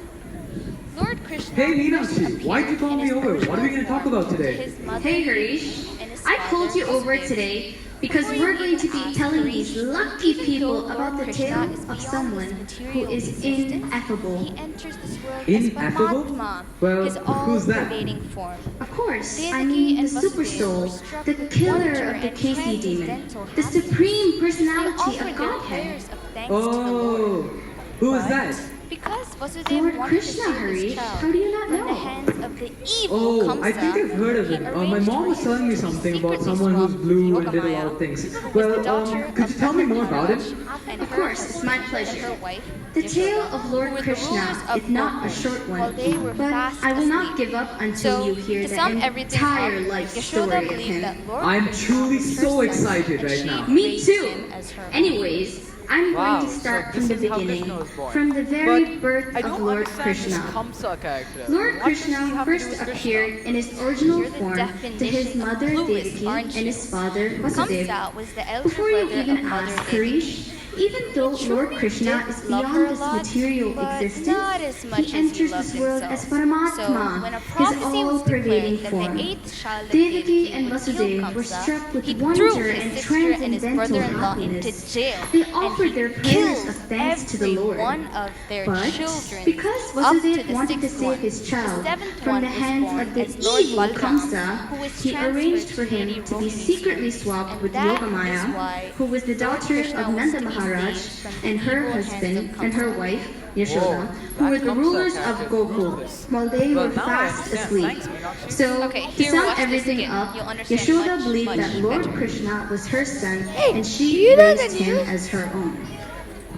Lord Krishna Hey first Meenakshi, why'd you appeared call in me his over? What are we original going to talk form about to today? his mother Hey Harish, and his I called father, you over his today because Before we're you going to even be ask, telling Harish, these lucky even people though about Lord the Krishna tale is of beyond someone this who material is existence, ineffable. he enters this world as Ineffable? Paramatma, Well, his who's that? all-pervading form. Of course, I Devaki mean the and super Vasudeva were soul, struck the with killer wonder of the and Casey demon, transcendental the happiness. supreme They personality offered of their Godhead. prayers of thanks to the Lord. Oh, who is But that? because Vasudeva Lord wanted to Krishna, save his Harish, child how do you not from the know? hands of the evil Oh, I think I've heard Kamsa, of he him. My arranged mom for was him telling me to be something about secretly someone who's swapped blue with and did a lot Yogamaya, of things. who was the Well, daughter could of you tell me more about Maharaj, it? and Of her course, it's my husband and her pleasure. wife, The tale Yashoda, of Lord who were the rulers Krishna of is not a Gokul, short while one, they were but fast I will asleep. not give up until So, you hear to the sum everything up, entire life Yashoda story of believed him. that Lord I'm Krishna truly was her so son, excited and right she now. Me raised too. him as her own. Anyways, I'm going to Wow, so start this from the is how beginning, Krishna was born. from the But very birth I of don't Lord understand this Krishna. Kamsa character. Lord What does he Krishna have to do first with Krishna? appeared in his original You're the form to his definition of mother clueless, Devaki aren't and you? his father Vasudeva. Kamsa was the elder Before you brother even of Mother ask, Devaki. Harish, even though He Lord truly Krishna did is love her beyond a this lot, material but existence, not as much he as he enters loved this world as himself. So, Paramatma, when a his prophecy was all-pervading declared that the form. eighth child of Devaki Devaki and would kill Vasudeva were Kamsa, struck with he threw wonder his and sister and his transcendental brother-in-law into happiness. jail, They and offered he their prayers of killed thanks to the every Lord. one of their But children because up to Vasudeva the wanted to sixth save one. his The child seventh from one the was hands born of the as Lord evil Balram, Kamsa, who was he transferred arranged for to Lady him to be Rohini's secretly womb. swapped And with that is Yogamaya, why who was the Lord daughter Krishna of was Nanda to be Maharaj saved from the and her evil hands of husband and her Kamsa. wife, Whoa, Yashoda, who that were the Kamsa rulers of character is Gokul, ruthless. while they Well, were now I fast understand. asleep. Thanks, Meenakshi. So, Okay, to here, sum watch this everything again. up, You'll understand Yashoda much, believed much that Lord better. Krishna was her son and Do she you know the raised him news? as her own.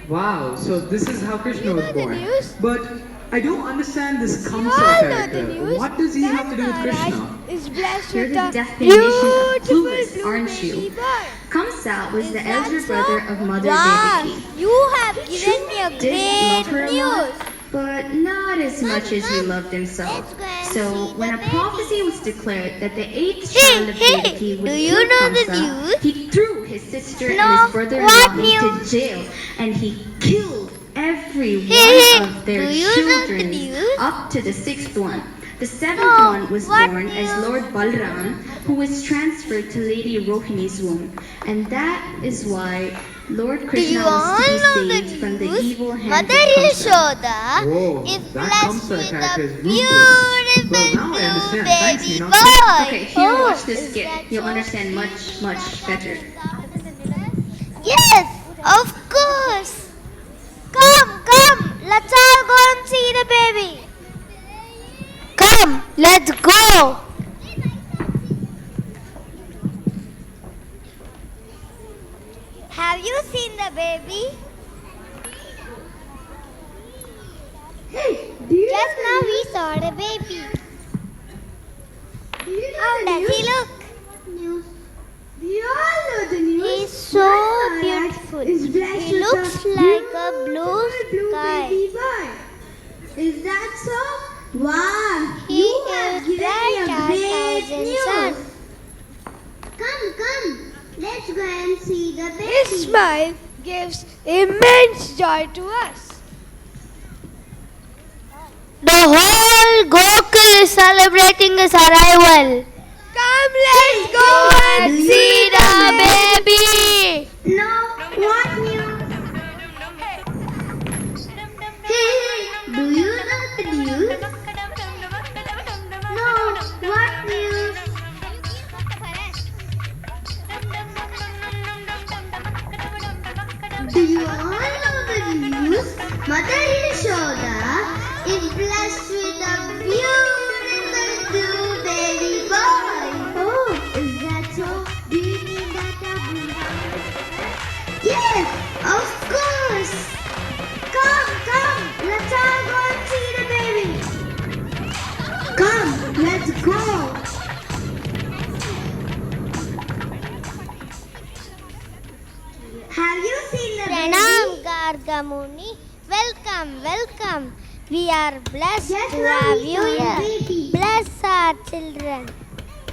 Wow, so this is how Krishna You was know the born. news? But I don't understand this You Kamsa all know the character. news. What does he That have to do with Maharaj Krishna? is blessed You're with the a definition of beautiful clueless, blue aren't you? baby boy. Kamsa was Is the that elder so? brother of Mother Wow, Devaki. you have He given me a truly did love her great a lot, news. but not as much as he come. loved himself. Let's go and So see when the a baby. prophecy was declared that the eighth Hey, child of hey, Devaki would do you kill know the Kamsa, news? he threw his sister and No, his brother-in-law what into news? jail, and he killed every Hey, one of their do you know the children news? up to the sixth one. The seventh No, one was what born as news? Lord Balram, who was transferred to Lady Rohini's womb. And that is why Lord Do Krishna you was all to be know saved the from the news? evil hands Mother of Kamsa. Yashoda Whoa, is that blessed Kamsa with character a is ruthless. Well, beautiful now I blue understand. Thanks, baby Meenakshi. boy. Okay, here, Oh, watch this is skit. that You'll so? understand much, much better. Yes, of course. Come, let's all go and see the baby. Come, let's go. Have you seen the baby? Hey, do you Just know now the we saw the baby. Do you know How the does news? he look? Do you all know the news? He's so That Maharaj beautiful. is blessed He with looks a like a blue beautiful sky. baby boy. Is that so? Wow, He you have is given bright me a as great thousand news. sun. Come, let's go and see the baby. His smile gives immense joy to us. The whole Gokul is celebrating his arrival. Come, let's go and Do you see know the the baby. No, what news? Hey, do you know the news? No, what news? Do you all know the news? Mother Yashoda is blessed with a beautiful blue baby boy. Oh, is that so? Do you mean that a blue? Yes, of course. Come, let's all go and see the baby. Come, Have you seen the Pranam Gargamuni. Welcome. We are blessed Just to now have we you saw a here. baby. Bless our children.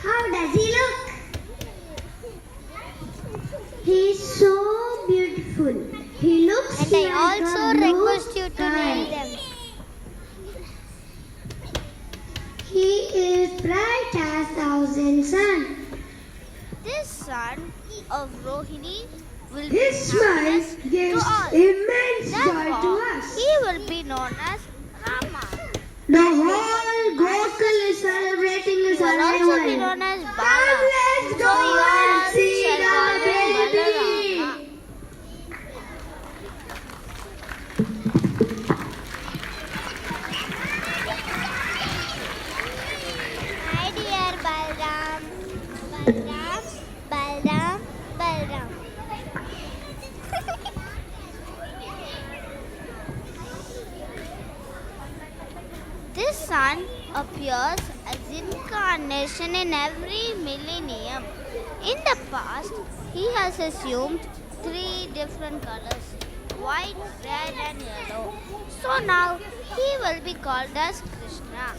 How does he look? He's so beautiful. He looks And like I a also blue request you to sky. name them. He is bright as thousand sun. This son of Rohini will His bring smile happiness to gives all. immense joy to Therefore, us. he will be known as Rama. The whole Gokul is celebrating his He will also be arrival. known as Come, Bala. let's So go we and all see shall the call him baby. Balarama. My dear Balram, Balram. This sun appears as incarnation in every millennium. In the past, he has assumed 3 different colors: white, red, and yellow. So now he will be called as Krishna.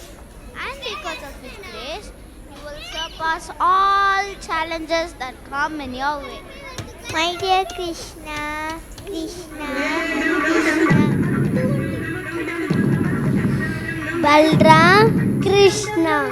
And because of his grace, you will surpass all challenges that come in your way. My dear Krishna. Balram, Krishna.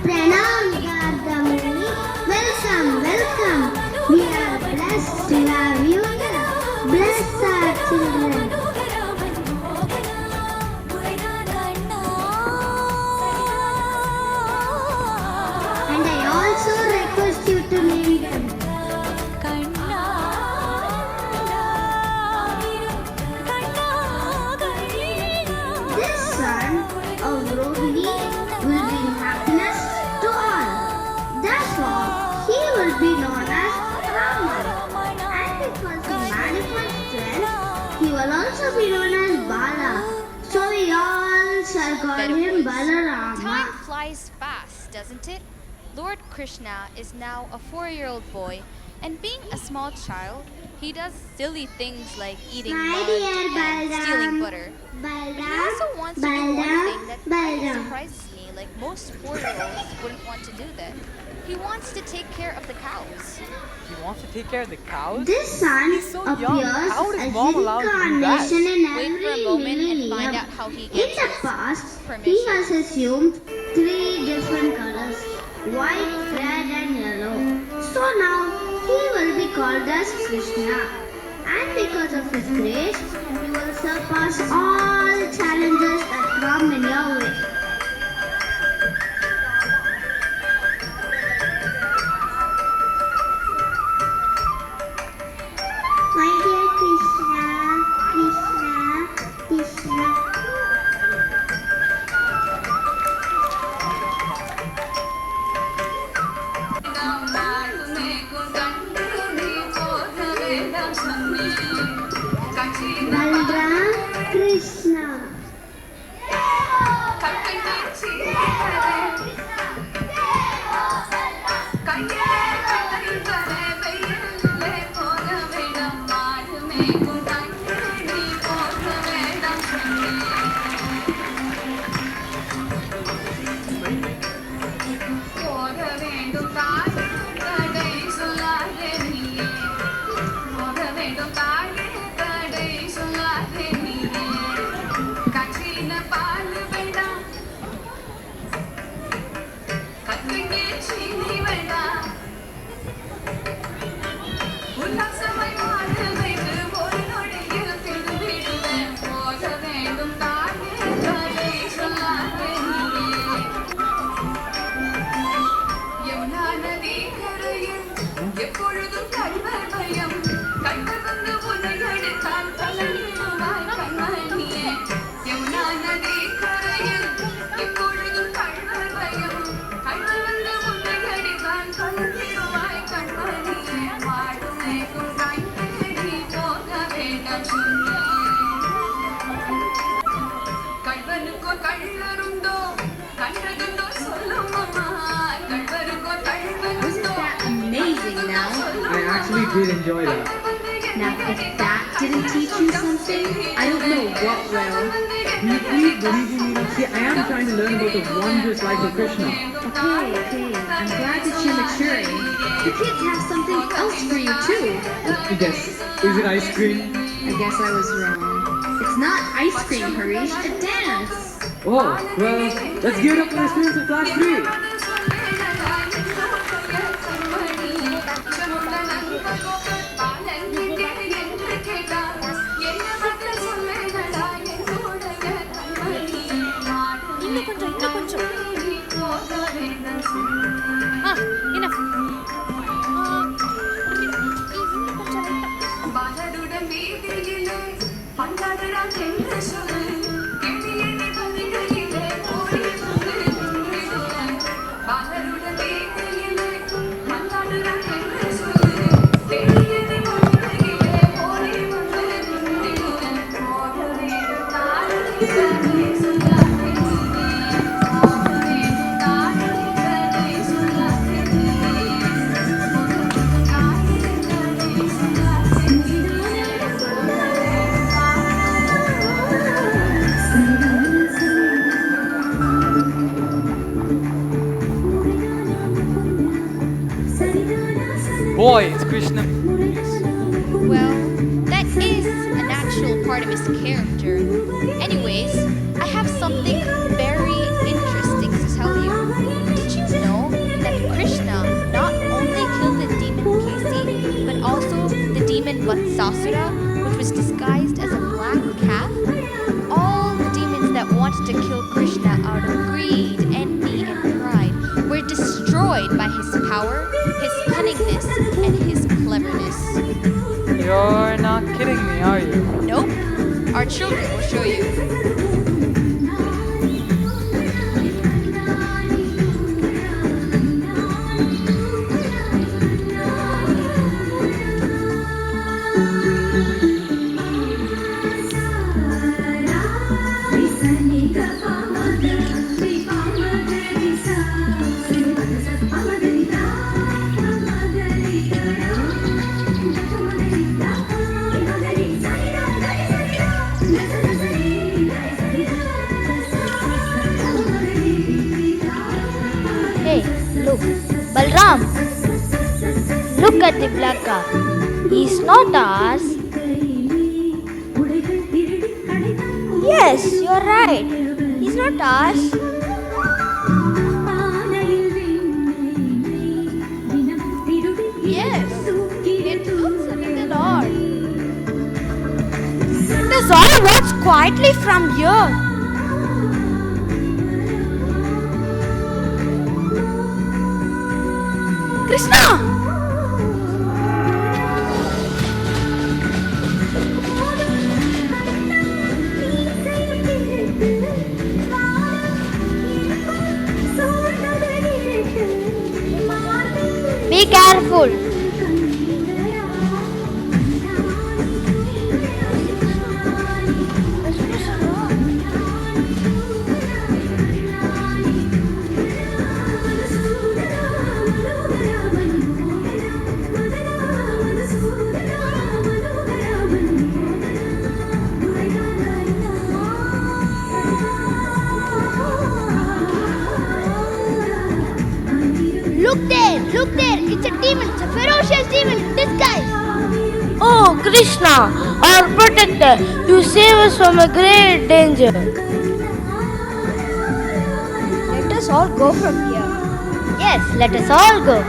Pranam Gargamuni. Welcome. We are blessed to have you here. Bless our children. And I also request you to name them. This son of Rohini will bring happiness to all. Therefore, he will be known as Rama. And because he manifests strength, he will also be known as Bala. So we all shall call him Balarama. Time flies fast, doesn't it? Lord Krishna is now a 4-year-old boy, and being a small child, he does silly things like eating My mud dear and stealing Balram, butter. But he Balram, also wants to do one Balram, thing that kind of Balram. surprises me, like most 4-year-olds wouldn't want to do that. He wants to take care of the cows. He wants to take care of the cows? This sun He's so young. appears How does as mom allow him to do that? incarnation in Wait for a every moment and find millennium. out how he In gets the his past, he permission. has assumed 3 different colors: white, red, and yellow. So now he will be called as Krishna. And because of his grace, you will surpass all challenges that come in your way. My dear Krishna, Krishna, Krishna. Balram, Krishna. Wasn't that amazing now? I actually did enjoy that. Now, if that didn't teach you something, I don't know what will. Will you please believe in me? See, I am trying to learn about the wondrous life of Krishna. Okay, I'm glad that you're maturing. The kids have something else for you too. Yes. Is it ice cream? I guess I was wrong. It's not ice cream, Harish, a dance. Oh, well, let's give it up for the students of class 3. Boy, it's Krishna. Yes. Well, that is a natural part of his character. Anyways, I have something very interesting to tell you. Did you know that Krishna not only killed the demon Kesi, but also the demon Vatsasura, which was disguised as a black calf? All the demons that wanted to kill Krishna out of greed, envy, and pride were destroyed by his power, his cunningness, and his cleverness. You're not kidding me, are you? Nope. Our children will show you. Sa Balram, look at the black car. He's not ours. Yes, you're right. He's not ours. Yes, it looks a little odd. It is all watched quietly from here. Krishna! Be careful. Look there, it's a demon, it's a ferocious demon in disguise. Oh, Krishna, our protector, you save us from a great danger. Let us all go from here. Yes, let us all go.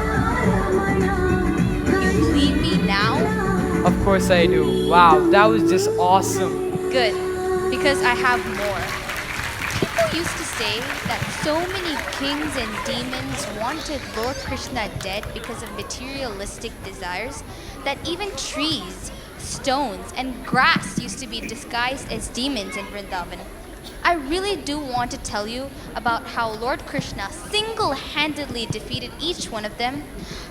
You leave me now? Of course I do. Wow, that was just awesome. Good, because I have more. People used to say that so many kings and demons wanted Lord Krishna dead because of materialistic desires that even trees, stones, and grass used to be disguised as demons in Vrindavan. I really do want to tell you about how Lord Krishna single-handedly defeated each one of them,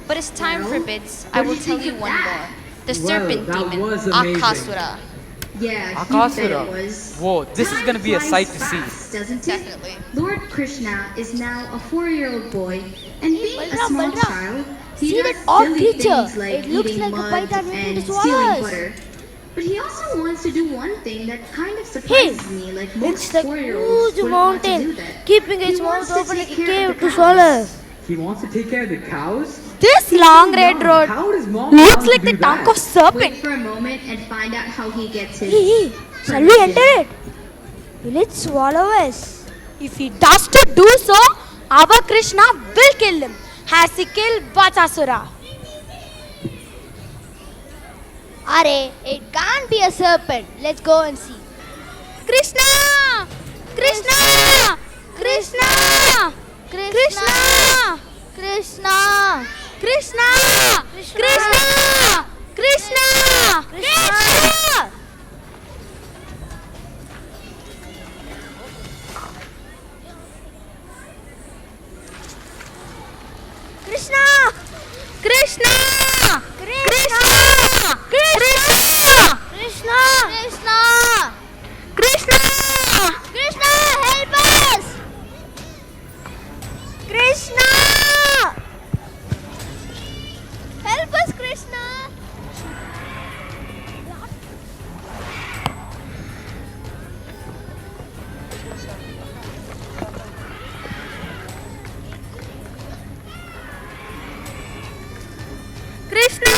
but as time forbids, I will tell you one more. The serpent demon, Akasura. Yeah, Akasura. Whoa, this is gonna be a sight to see. Doesn't it? Definitely. Lord Krishna is now a 4-year-old boy, and being a small Balram. child, he See does that odd silly creature? things like It looks eating like a mud python waiting and to swallow stealing us. butter. But he also wants to do one thing that kind of surprises me, like most It's like 4-year-olds huge wouldn't want to do mountain, that. keeping He its wants mouth to open take like a care of cave the to swallow cows. us. He wants to take care of the cows? This long red road How does mom looks want to like do the trunk that? of serpent. Wait for a moment and find out how he gets his Hey, shall we permission. enter it? Will it swallow us? If he does to do so, our Krishna will kill him, as he killed Bhatasura. Are, it can't be a serpent. Let's go and see. Krishna! Krishna! Krishna! Krishna! Krishna! Krishna! Krishna! Krishna! Krishna! Krishna! Krishna! Krishna! Krishna! Krishna! Krishna! Krishna! Krishna, help us! Krishna! Help us, Krishna! Krishna!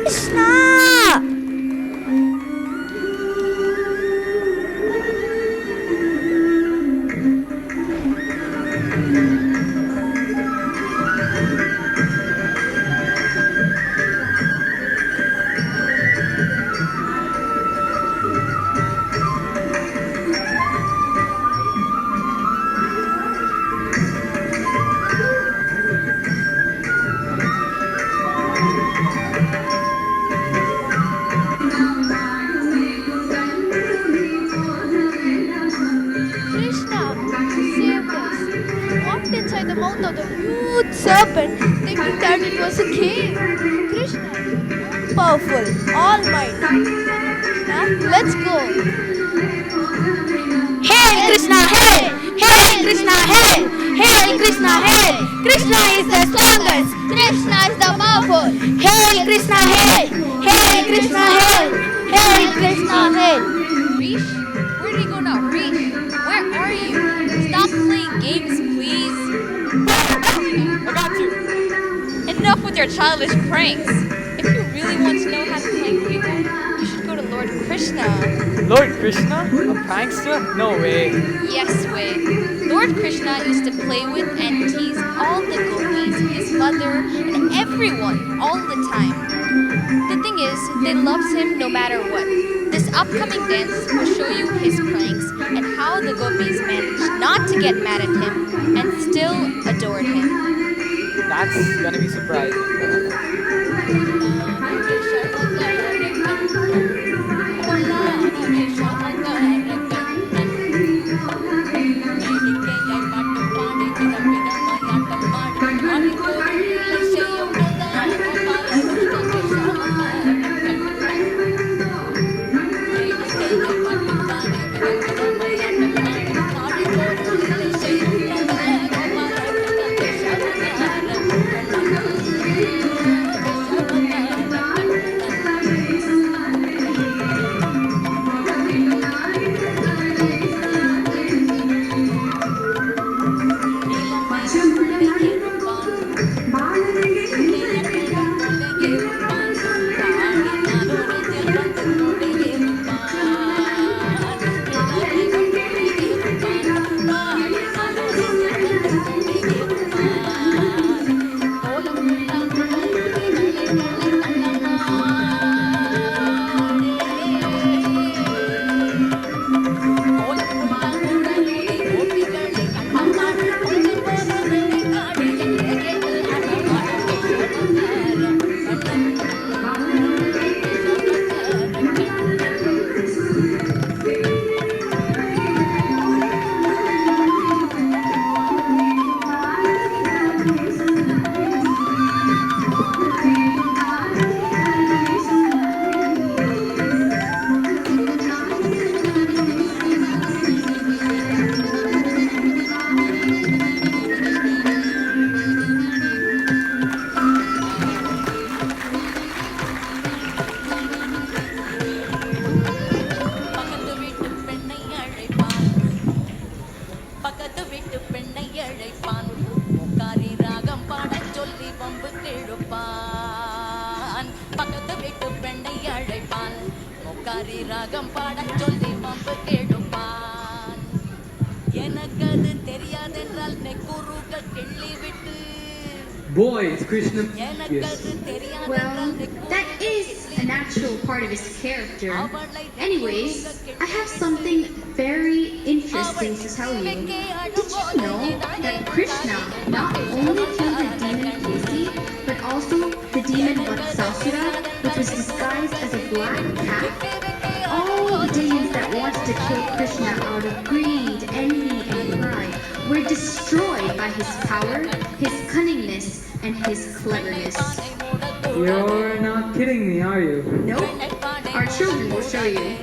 Krishna! Krishna, save us. We walked inside the mouth of the huge serpent thinking that it was a cave. Krishna, powerful, almighty. Krishna, let's go. Hail Krishna, hail! Hail Krishna, hail! Hail Krishna, hail! Krishna is the strongest! Krishna is the powerful! Hail Krishna, hail! Hail Krishna, hail! Hail Krishna, hail! Rish? Where did he go now? Rish, where are you? Stop playing games, please. your childish pranks. If you really want to know how to prank people, you should go to Lord Krishna. Lord Krishna? A prankster? No way. Yes, way. Lord Krishna used to play with and tease all the gopis, his mother, and everyone all the time. The thing is, they loved him no matter what. This upcoming dance will show you his pranks and how the gopis managed not to get mad at him and still adored him. That's gonna be surprising. Boy, it's Krishna. Yes. Well, that is a natural part of his character. Anyways, I have something very interesting to tell you. Did you know that Krishna not only killed the demon Kasi, but also the demon Vatsasura, which was disguised as a black cat? All the demons that wanted to kill Krishna out of greed, envy, and pride were destroyed by his power, his cunningness, and his cleverness. You're not kidding me, are you? Nope. Our children will show you.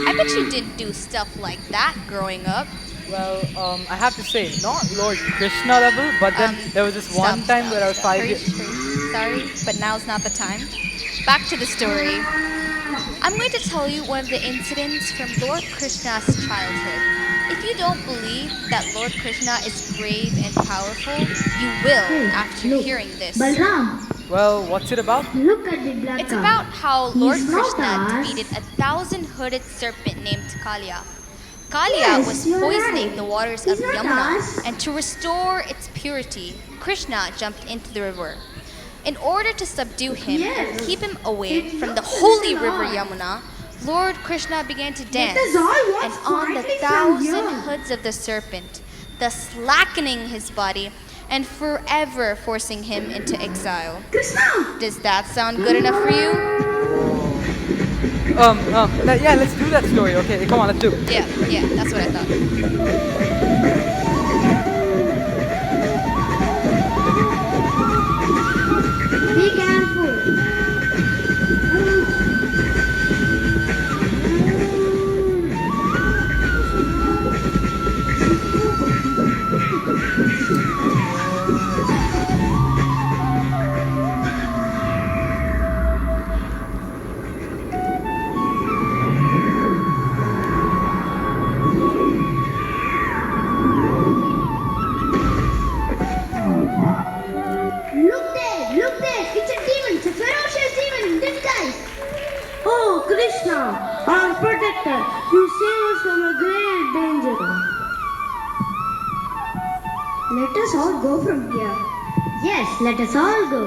I bet you didn't do stuff like that growing up. Well, I have to say, not Lord Krishna level, but then there was this one time where I was 5 years. Sorry, but now's not the time. Back to the story. I'm going to tell you one of the incidents from Lord Krishna's childhood. If you don't believe that Lord Krishna is brave and powerful, you will after hearing this. Balram, Well, what's it about? look at the black It's cow. about how Lord He's not Krishna us. defeated 1,000-hooded serpent named Kalia. Kalia Yes, was you're poisoning right. the waters He's of not Yamuna, us. and to restore its purity, Krishna jumped into the river. In order to subdue him and Yes. keep him away It's from not the holy us. river Yamuna, Lord Krishna began to dance, us all watch and on the quietly from 1,000 here. hoods of the serpent, thus slackening his body and forever forcing him into exile. Krishna! Does that sound good enough for you? Yeah, let's do that story. Okay, come on, let's do it. Yeah, that's what I thought. Be careful. Look there, it's a demon, it's a ferocious demon in disguise. Oh, Krishna, our protector, you save us from a great danger. Let us all go from here. Yes, let us all go.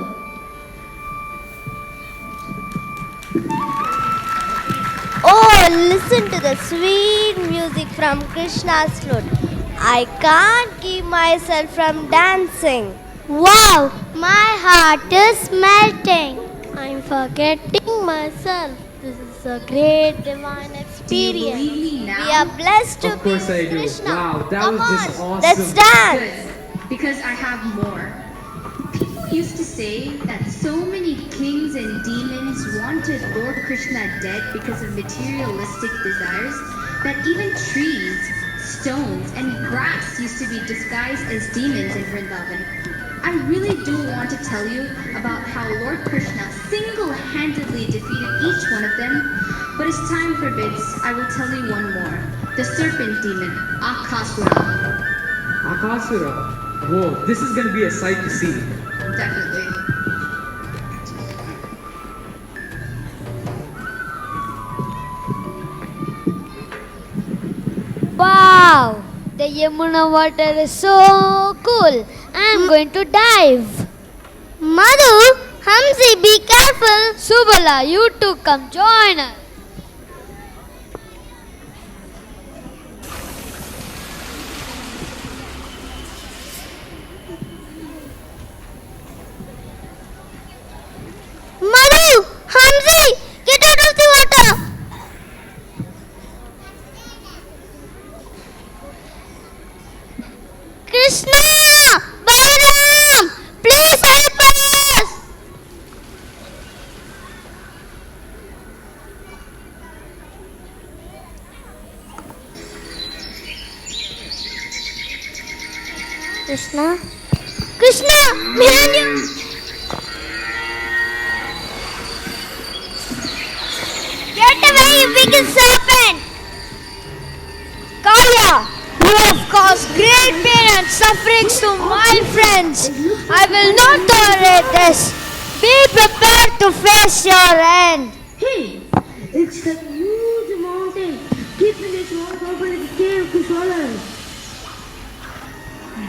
Oh, listen to the sweet music from Krishna's flute. I can't keep myself from dancing. Wow, my heart is melting. I'm forgetting myself. This is a great divine experience. Do you believe me now? We are blessed to Of be course I do. Krishna. Wow, that Come was just on, awesome. let's dance. Good, because I have more. People used to say that so many kings and demons wanted Lord Krishna dead because of materialistic desires that even trees, stones, and grass used to be disguised as demons in Vrindavan. I really do want to tell you about how Lord Krishna single-handedly defeated each one of them, but as time forbids, I will tell you one more. The serpent demon, Akasura. Akasura. Whoa, this is gonna be a sight to see. Definitely. Wow, the Yamuna water is so cool. I'm going to dive. Madhu, Hamsi, be careful. Subala, you two come join us. Madhu, Hamsi, get out of the water. Krishna! Balaram! Please help us! Krishna? Krishna! Behind you! Get away, you wicked serpent! Kaya! You have caused great pain and sufferings to my friends. I will not tolerate this. Be prepared to face your end. Hey, it's that huge mountain. Keeping its walls open like a cave to swallow us.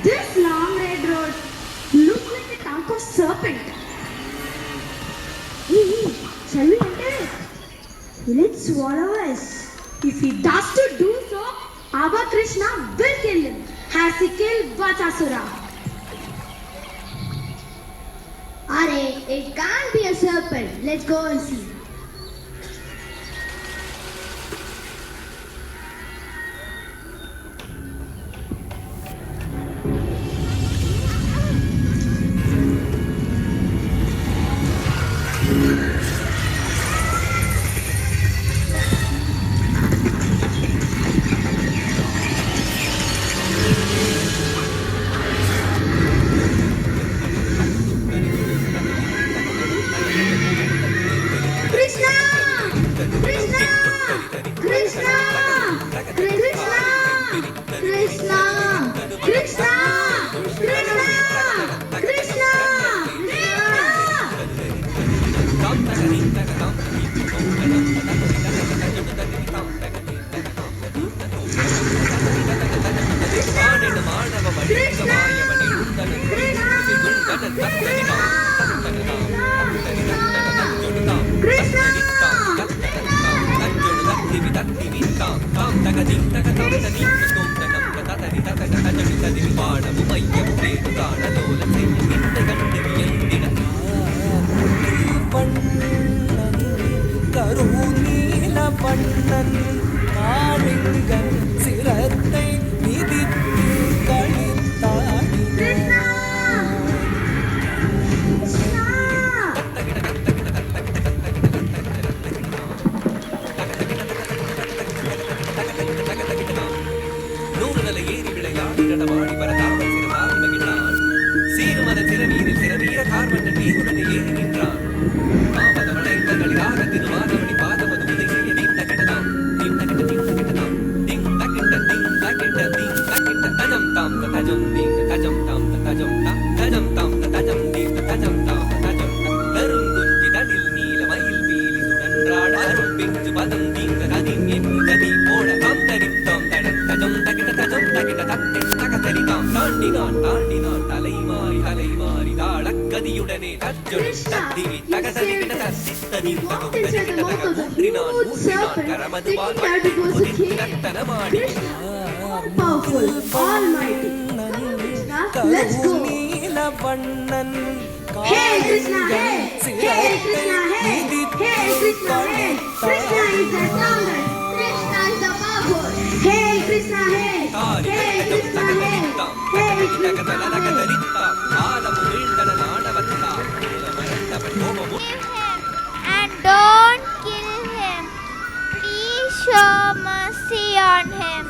This long red road looks like the trunk of serpent. Hey, shall we enter it? Will it swallow us? If he does to do so, our Krishna will kill him, as he killed Vatsasura. Are, it can't be a serpent. Let's go and see. He walked inside the mouth of the huge serpent, thinking that it was a king. Krishna, all powerful, almighty. Come on, Krishna, let's go. Hey Krishna, hey! Hey Krishna, hey! Hey Krishna, hey! Krishna is the strongest. Krishna is the powerful. Hey Krishna, hey! Hey Krishna, hey! Hey Krishna, And don't kill him. Please show mercy on him.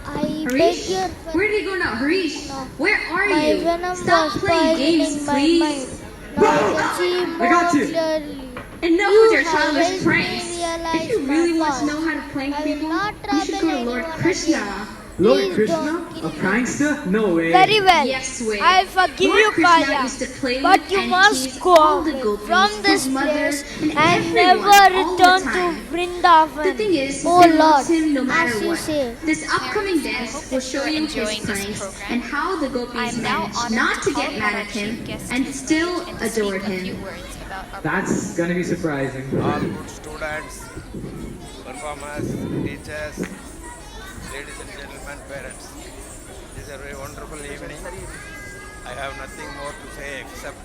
I beg Harish, your where did he go now? Harish, No. where are My you? venom Stop was playing games, poisoning my please. mind. Now I can see more got you. clearly. Enough You with your have childish helped me pranks. realize If you really my want to fault. know how to prank I will people, not you should go to trouble Lord anyone Krishna. again. Lord Please Krishna? don't A kill me. prankster? No way. Very well. Yes, way. I forgive Lord you, Krishna Katha. used to play But with you and must tease go all the away gopis, from this his mother, place and and everyone never all the return to time. Vrindavan. The thing is, Oh he Lord, loves him no matter as you what. say. This upcoming dance hope will that show you're you enjoying his this pranks program. and how the gopis I'm now managed honored not to to get call mad on at our him chief guest and to the still stage and to adore speak a few him. words about our That's gonna be surprising. All good students, performers, teachers, ladies and gentlemen, parents. This is a very wonderful evening. I have nothing more to say except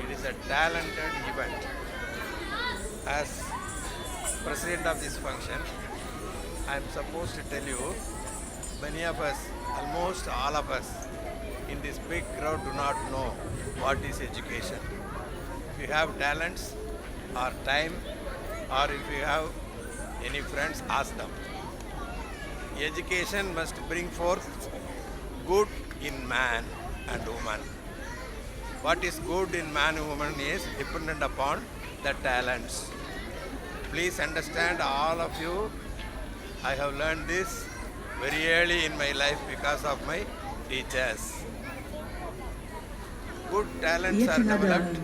it is a talented event. As president of this function, I am supposed to tell you, many of us, almost all of us, in this big crowd do not know what is education. If you have talents or time, or if you have any friends, ask them. Education must bring forth good in man and woman. What is good in man and woman is dependent upon the talents. Please understand, all of you, I have learned this very early in my life because of my teachers. Good talents Yet are another developed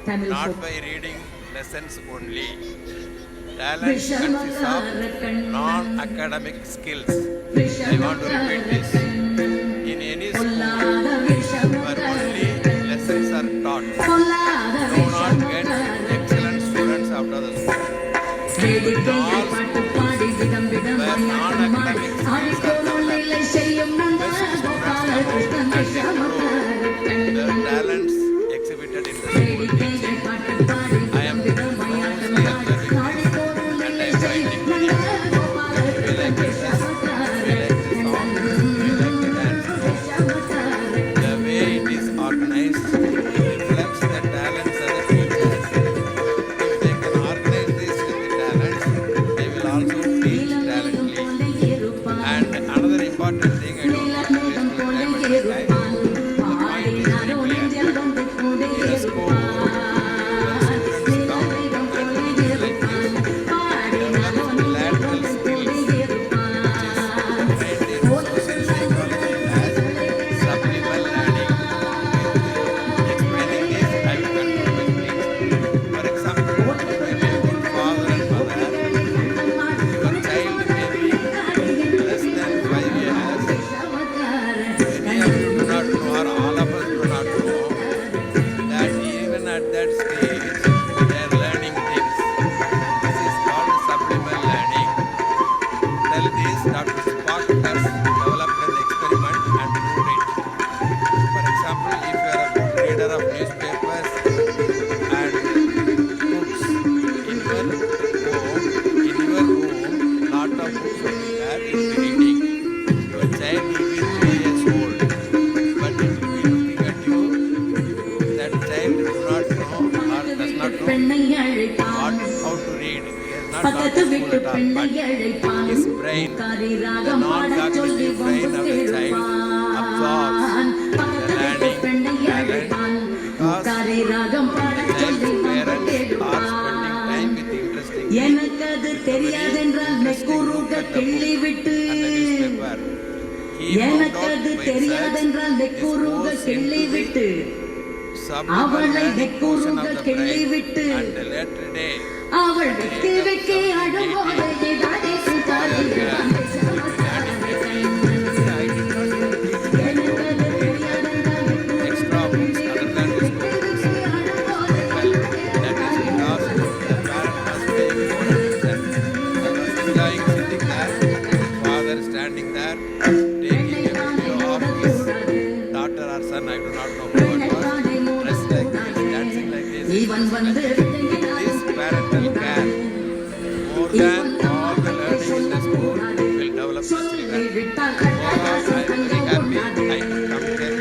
Tamil not folk. by reading lessons only. Talent consists of non-academic skills. I want to repeat this. In any school where only lessons are taught, do not get excellent students out of the school. In all schools where non-academic skills are developed, best students come out and improve their talents exhibited in the school teaching. I am closely observing this and I am finding many people. We like the dress, we like the song, we like the dance. The way it is organized reflects the talents of the teachers. If they can organize this with the talents, they will not cognitive at all, but his brain, the non-cognitive brain of the child absorbs the learning talent because the child's parents are spending time with interesting things. Very interesting look at the book and the newspaper. He found out by research this goes into the subliminal learning portion of the brain, and the later day extra books other than this book. Well, that is because the parent was paying more attention. I was enjoying sitting there, father standing there, taking a video of his daughter or son, I do not know who it was, dressed like this, dancing like this. This parental care, more than all the learning in the school, will develop the children. Overall, I am very happy I could come here today.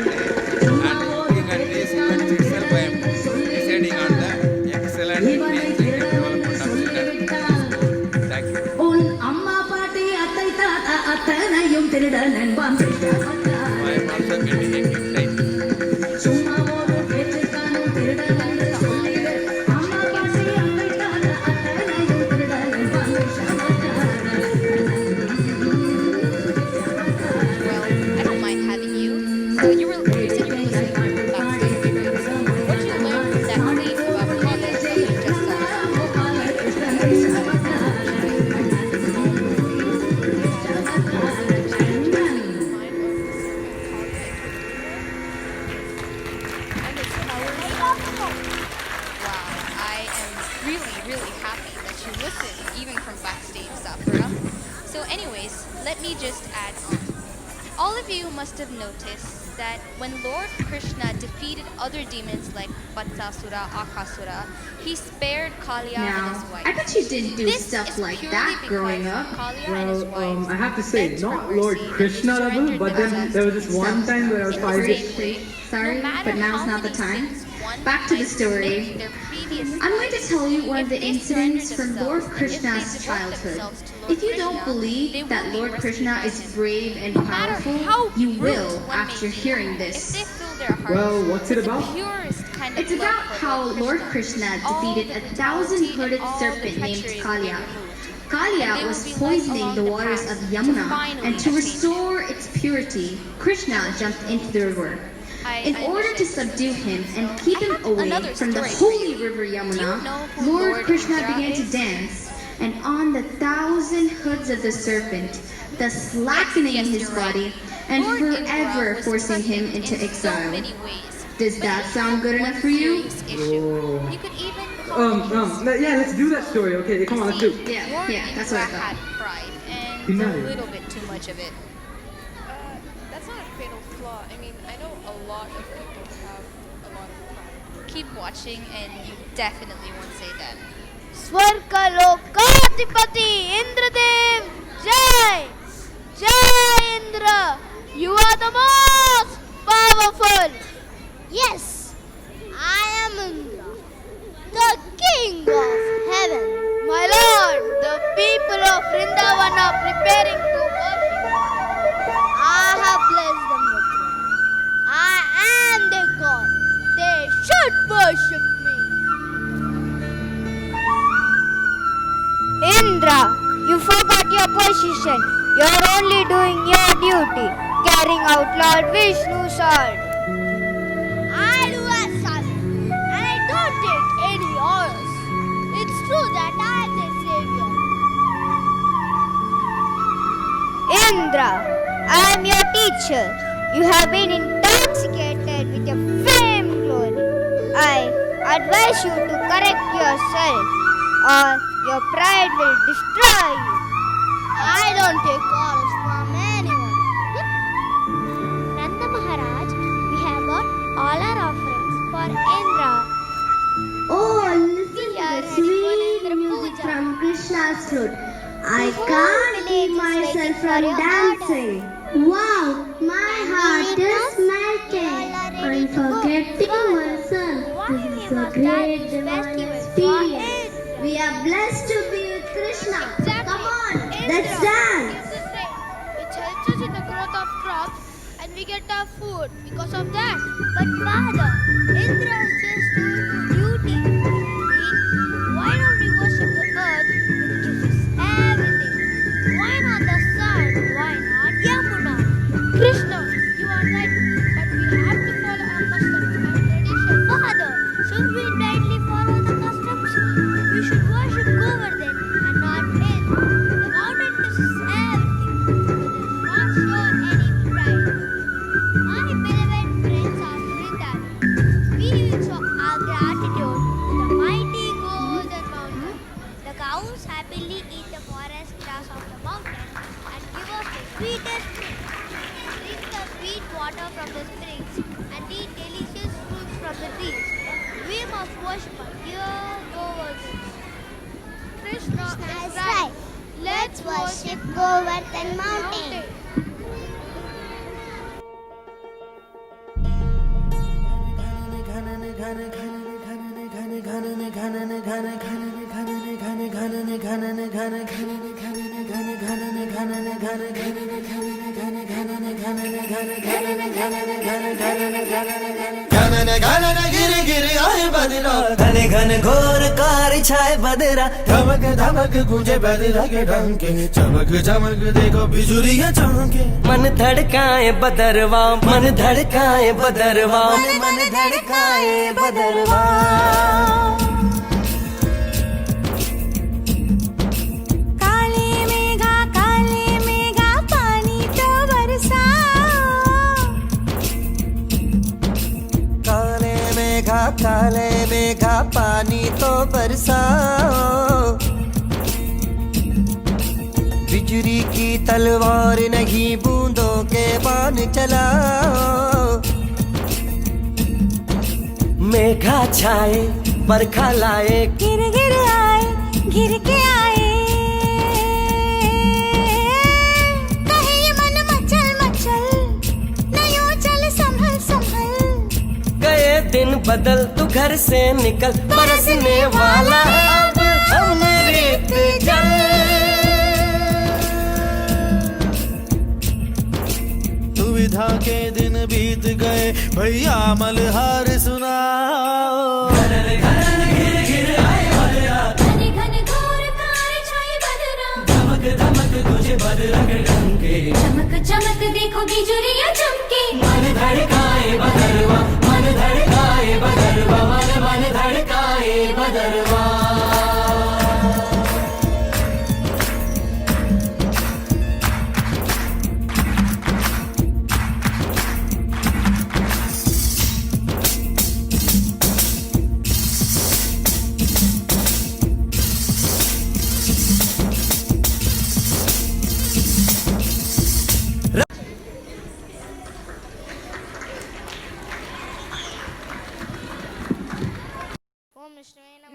And looking at these events itself, I am deciding on the excellent means in the development of children in the school. Thank you. I am also getting a gift time. I don't mind having you. So you said you were listening to backstage videos. What did you learn from that tape about college that you just saw? Wow, I am really happy that you listen, even from backstage, Sakura. So anyways, let me just add on. All of you must have noticed that when Lord Krishna defeated other demons like Vatsasura, Akasura, he spared Kaliya and his wife. I bet you didn't do This stuff is like purely that growing because up. Kaliya and his wife I have to say, bent not for Lord mercy and Krishna level, surrendered but then themselves there was to this him. one time where I was In the 5 years. same way, Sorry, no matter but now's how not the many time. sins one Back to the might story. commit in their previous I'm going to lives, tell you one of if the they incidents surrender from Lord themselves and if they Krishna's devote childhood. themselves to Lord If you don't Krishna, they believe will that be Lord rescued Krishna by is him. brave and No matter powerful, how you rude will one may after be, hearing if they this. fill their hearts Well, what's it with about? the purest kind of It's love about for how Lord Krishna, Krishna all defeated the a brutality 1,000-hooded and all the serpent named treachery will be Kaliya. removed. And Kaliya they was will be led poisoning along the the waters path of to Yamuna, finally and to attain restore its purity, Krishna jumped into the river. In order to subdue him and keep him away from the holy river Yamuna, Lord Krishna began to dance, and on the 1,000 hoods of the serpent, thus slackening his body and forever forcing him into exile. Does that sound good enough for you? Oh. You could even call Yeah, let's do that story. Okay, come on, let's do. Yeah, that's what I thought. had pride and a Binary. little bit too much of it. That's not a fatal flaw. I mean, I know a lot of people have a lot of pride. Keep watching and you definitely won't say that. Swargalokadipati Indradev Jai! Jai Indra! You are the most powerful! Yes, I am Indra, the king of heaven. My lord, the people of Vrindavan are preparing to worship. I have blessed them with wealth. I am their god. They should worship me. Indra, you forgot your position. You are only doing your duty, carrying out Lord Vishnu's order. I do as servant, and I don't take any orders. It's true that I am the savior. Indra, I am your teacher. You have been intoxicated with your fame glory. I advise you to correct yourself, or your pride will destroy you. I don't take orders from anyone. Nanda Maharaj, we have got all our offerings for Indra. Oh, listen to the sweet music from Krishna's flute. I can't keep myself from dancing. Wow, my heart is melting. I'm forgetting myself. This is a great divine experience. We are blessed to be with Krishna. get our food because of that. But Father, Indra is just doing his duty. I mean, why don't we worship the earth which gives us everything? Why not the sun? Why not Yamuna? Krishna, you are right, but we have to follow our customs and traditions. Father, should we blindly follow the customs? We should worship Govardhan and not Ind. The mountain gives us everything. It does not show any pride. My beloved friends of Vrindavan, we will show our gratitude to the mighty golden mountain. The cows happily eat the forest grass of the mountain and give us the sweetest milk. Drink the sweet water from the springs and eat delicious fruits from the trees. We must worship our dear Govardhan. Krishna That's is right. Let's worship Govardhan mountain. घने घन घोर car छाए बदरा धमक धमक गूंजे बदरा के डंके चमक चमक देखो बिजुरियां चमके मन धड़काए बदरवा मन धड़काए बदरवा मन धड़काए बदरवा काले मेघा पानी तो बरसाओ काले मेघा पानी तो बरसाओ बिजली की तलवार नहीं बूंदों के बाण चलाओ मेघा छाए बरखा लाए गिर के आए कहे ये मन मचल मचल न यूं चल संभल संभल गए दिन बदल तू घर से निकल बरसने वाला अब अमृत जल दुविधा के दिन बीत गए भैया मलहार सुनाओ चमक चमक देखो बिजुरियां चमके मन धड़काए बदरवा मन धड़काए बदरवा मन धड़काए बदरवा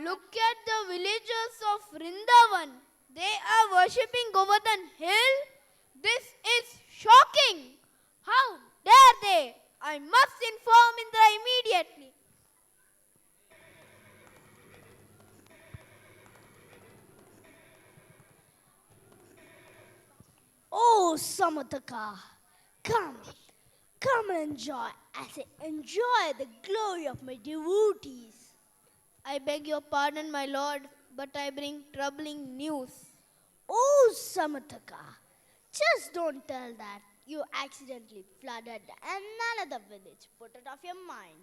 Look at the villagers of Vrindavan. They are worshipping Govardhan Hill. This is shocking. How dare they? I must inform Indra immediately. Oh, Samataka, come and enjoy. I say, enjoy the glory of my devotees. I beg your pardon, my lord, but I bring troubling news. Oh, Samataka, just don't tell that you accidentally flooded another village. Put it off your mind.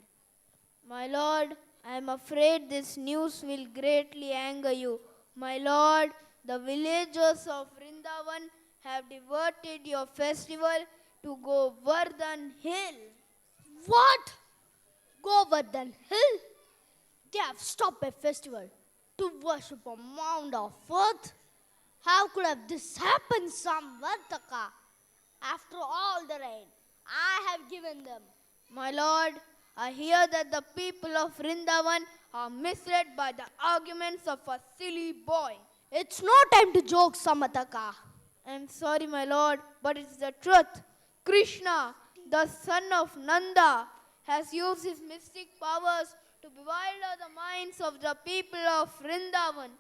My lord, I am afraid this news will greatly anger you. My lord, the villagers of Vrindavan have diverted your festival to Govardhan Hill. What? Govardhan Hill? They have stopped a festival to worship a mound of earth. How could have this happened, Samvartaka? After all the rain I have given them. My lord, I hear that the people of Vrindavan are misled by the arguments of a silly boy. It's no time to joke, Samataka. I'm sorry, my lord, but it's the truth. Krishna, the son of Nanda, has used his mystic powers to bewilder the minds of the people of Vrindavan.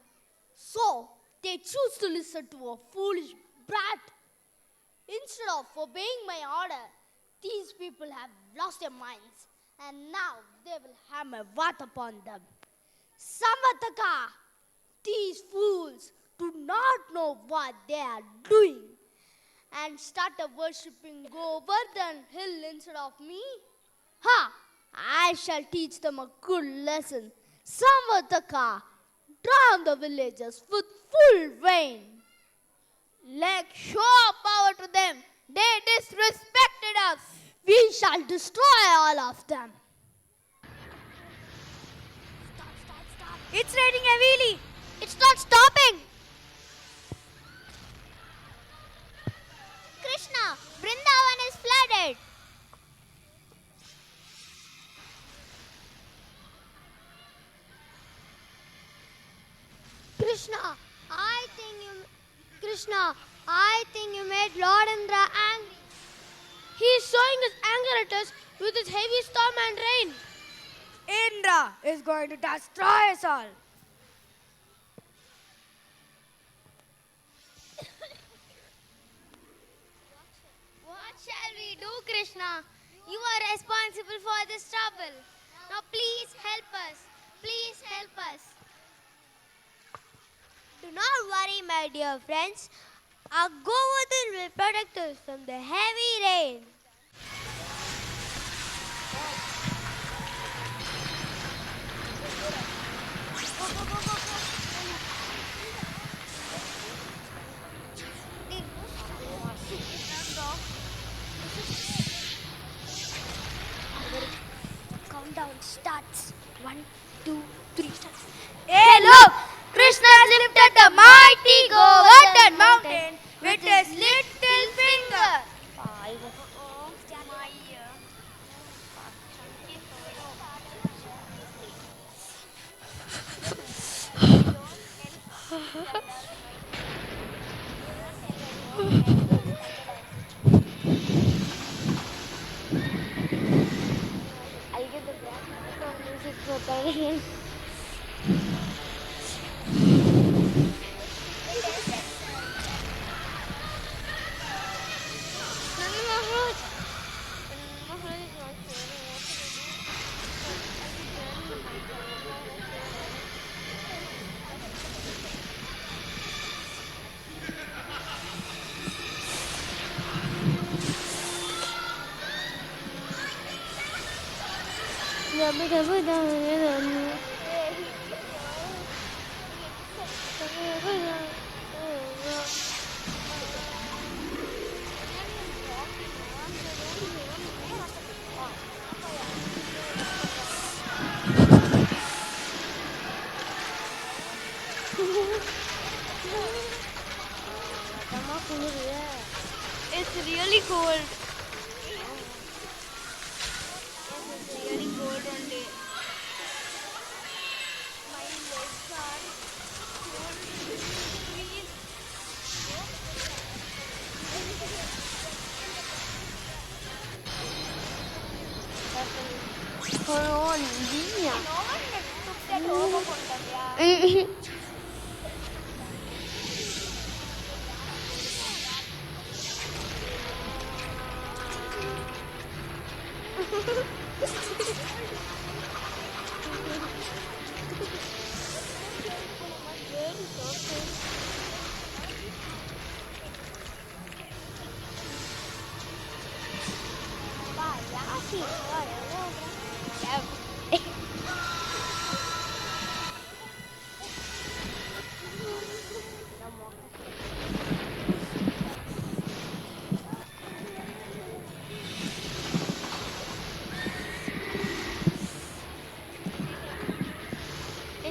So, they choose to listen to a foolish brat. Instead of obeying my order, These people have lost their minds, and now they will have my wrath upon them. Samataka! These fools do not know what they are doing and started worshipping Govardhan Hill instead of me. Ha! I shall teach them a good lesson. Samataka! Drown the villagers with full rain. Let's show power to them. They disrespected us. We shall destroy all of them. Stop. It's raining heavily. It's not stopping. Krishna, Vrindavan is flooded. I think you made Lord Indra angry. He is showing his anger at us with his heavy storm and rain. Indra is going to destroy us all. What shall we do, Krishna? You are responsible for this trouble. Now please help us. Please help us. Do not worry, my dear friends. Our Govardhan will protect us from the heavy rain. Countdown starts. 1, 2, 3, start. Hey, look! Krishna has lifted the mighty Govardhan mountain with his little finger. I'll get the background music prepared. It's really cold. It's really cold one day. My legs are cold. Please.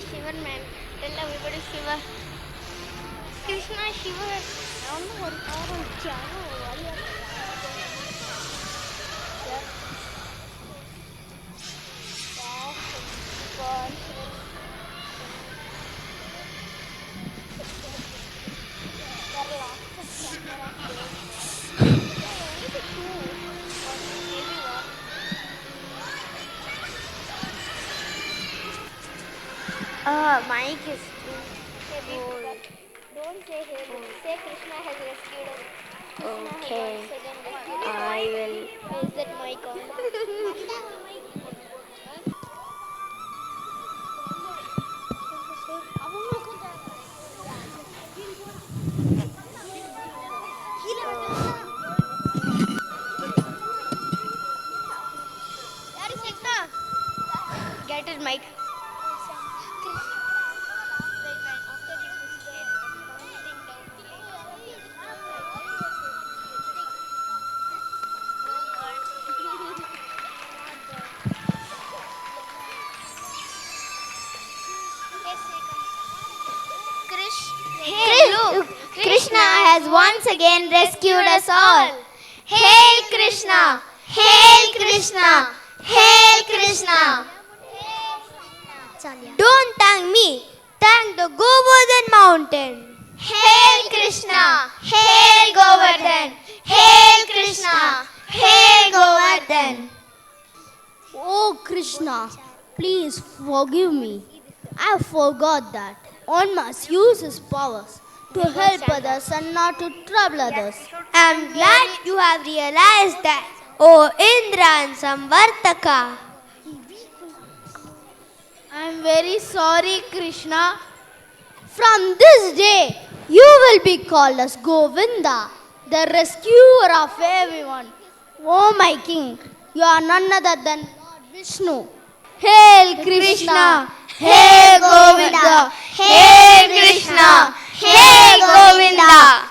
Shiva man, tell everybody Shiva. Krishna Shiva. I don't know what Mike is too cold. Don't say him. Say Krishna has rescued us. Okay, I will. Is that mic on? Get it, Mike. Hey, look! Krishna has once again rescued us all. Hail Krishna! Hail Krishna! Hail Krishna! Don't thank me. Thank the Govardhan mountain. Hail Krishna! Hail Govardhan! Hail Krishna! Hail Govardhan! Oh Krishna, please forgive me. I forgot that one must use his powers to help others and not to trouble others. I'm glad you have realized that, O Indra and Samvartaka. I'm very sorry, Krishna. From this day, you will be called as Govinda, the rescuer of everyone. Oh my king, you are none other than Lord Vishnu. Hail Krishna! Hail Govinda! Hail Krishna! Hail Govinda!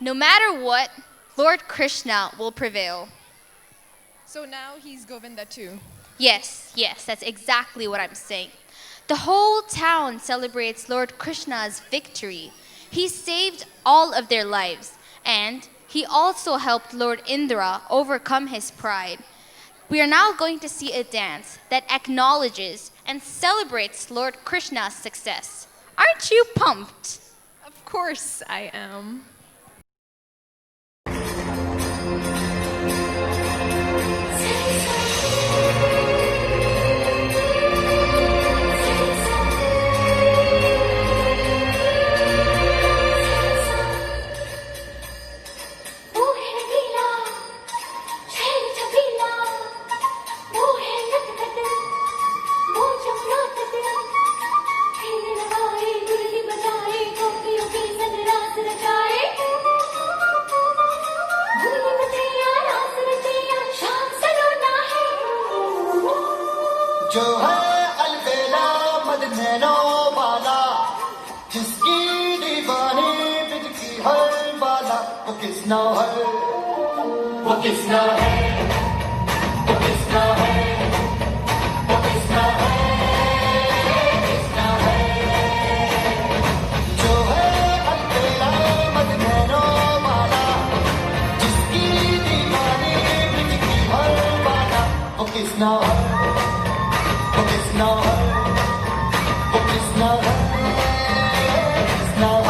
No matter what, Lord Krishna will prevail. So now he's Govinda too. Yes, that's exactly what I'm saying. The whole town celebrates Lord Krishna's victory. He saved all of their lives, and he also helped Lord Indra overcome his pride. We are now going to see a dance that acknowledges and celebrates Lord Krishna's success. Aren't you pumped? Of course I am. जो है अलबेला मदनैनो वाला जिसकी दीवानी बिजकी हर वाला वो किसना है वो किसना है वो किसना है वो किसना है किसना है जो है अलबेला मदनैनो वाला जिसकी दीवानी बिजकी हर वाला वो किसना है No, it's not it's not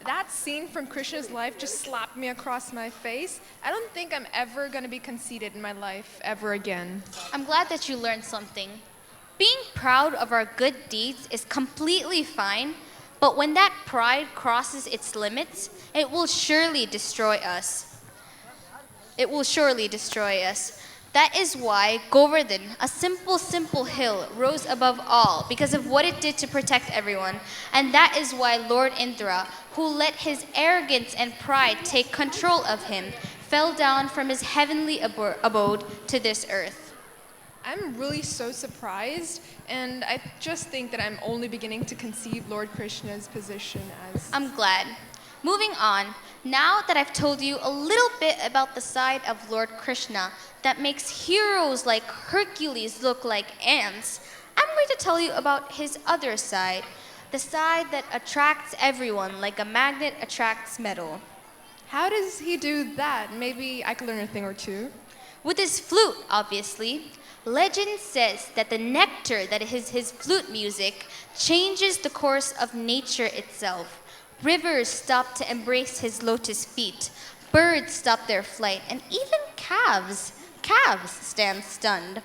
that scene from Krishna's life just slapped me across my face. I don't think I'm ever going to be conceited in my life ever again. I'm glad that you learned something. Being proud of our good deeds is completely fine, but when that pride crosses its limits, it will surely destroy us. It will surely destroy us. That is why Govardhan, a simple hill, rose above all because of what it did to protect everyone. And that is why Lord Indra, who let his arrogance and pride take control of him, fell down from his heavenly abode to this earth. I'm really so surprised, and I just think that I'm only beginning to conceive Lord Krishna's position as... I'm glad. Moving on, now that I've told you a little bit about the side of Lord Krishna that makes heroes like Hercules look like ants, I'm going to tell you about his other side, the side that attracts everyone like a magnet attracts metal. How does he do that? Maybe I could learn a thing or two. With his flute, obviously. Legend says that the nectar that is his flute music changes the course of nature itself. Rivers stop to embrace his lotus feet. Birds stop their flight, and even calves stand stunned.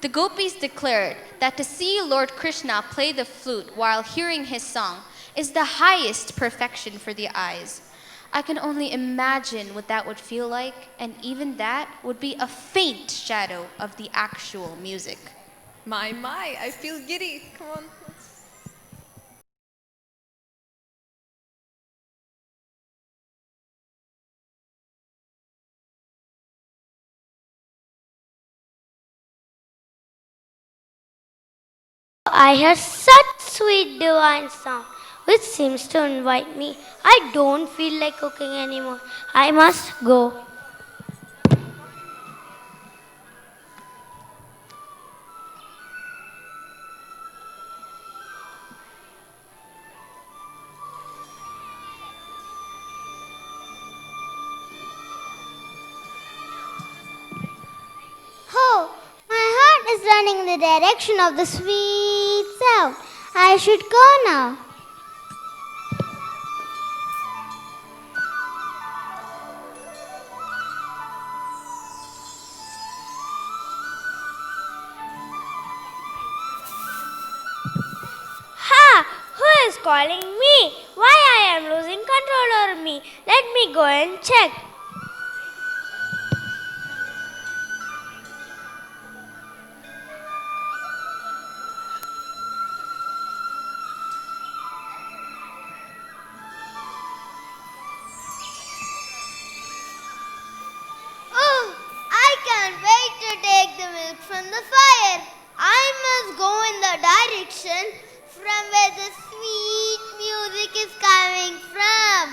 The gopis declared that to see Lord Krishna play the flute while hearing his song is the highest perfection for the eyes. I can only imagine what that would feel like, and even that would be a faint shadow of the actual music. My, I feel giddy. Come on. I heard such sweet divine song which seems to invite me. I don't feel like cooking anymore. I must go. Oh, my heart is running in the direction of the sweet sound. I should go now. Ha! Who is calling me? Why I am losing control over me? Let me go and check. Oh, I can't wait to take the milk from the fire. I must go in the direction from where the sweet music is coming from.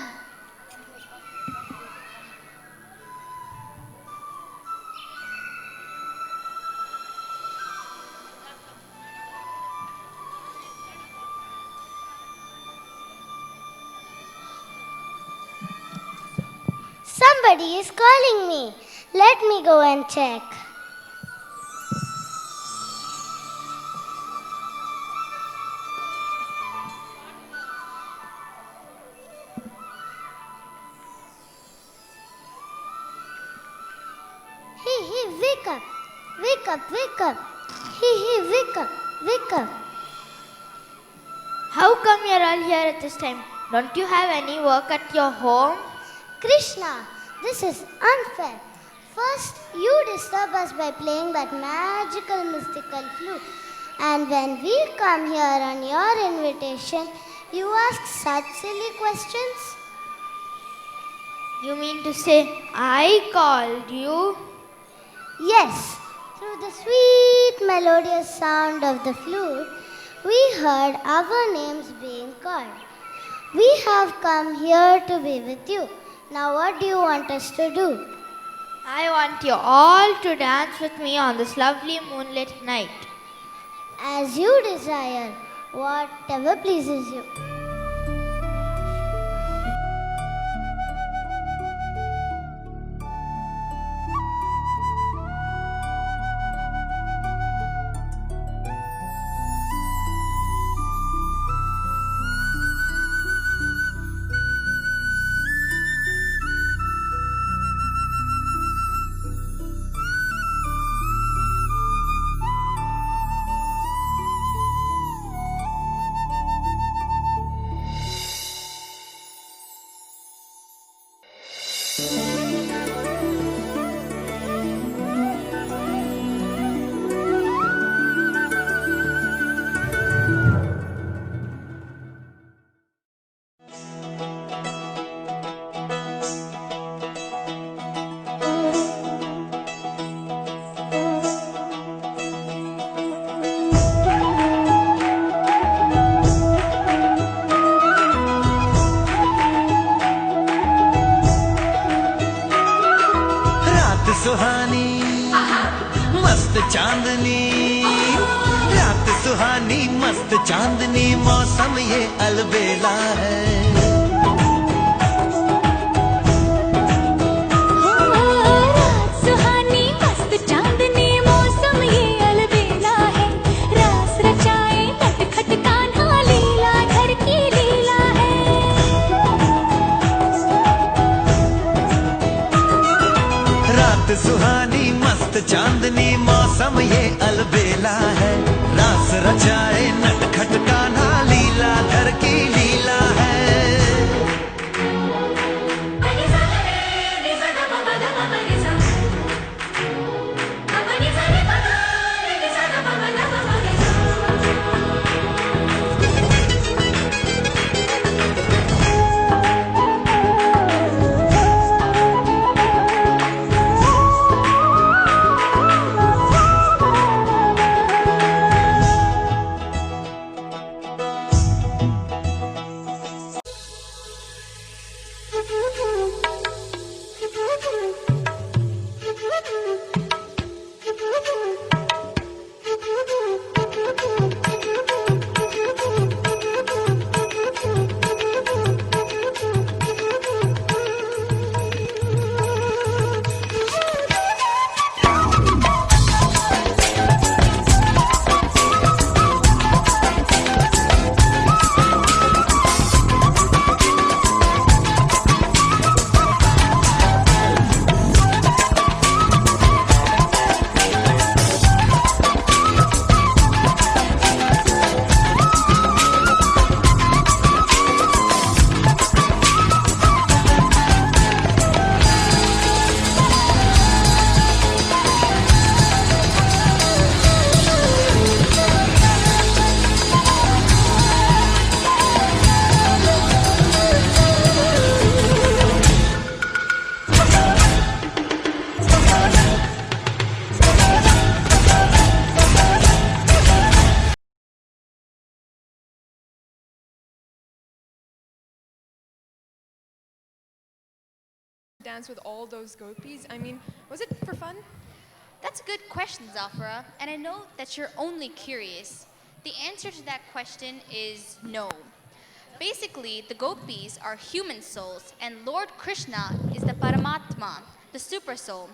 Somebody is calling me. Let me go and check. Hey, wake up. Wake up, wake up. Hey, wake up, wake up. How come you're all here at this time? Don't you have any work at your home? Krishna, this is unfair. First, you disturb us by playing that magical mystical flute. And when we come here on your invitation, you ask such silly questions. You mean to say I called you? Yes, through the sweet melodious sound of the flute, we heard our names being called. We have come here to be with you. Now what do you want us to do? I want you all to dance with me on this lovely moonlit night. As you desire, whatever pleases you. मस्त चांदनी मौसम ये अलबेला है सुहानी मस्त चांदनी मौसम ये अलबेला है रास रचाए नटखट कान्हा लीला धर की लीला है Dance with all those gopis? I mean, was it for fun? That's a good question, Zafra, and I know that you're only curious. The answer to that question is no. Basically, the gopis are human souls, and Lord Krishna is the Paramatma, the super soul.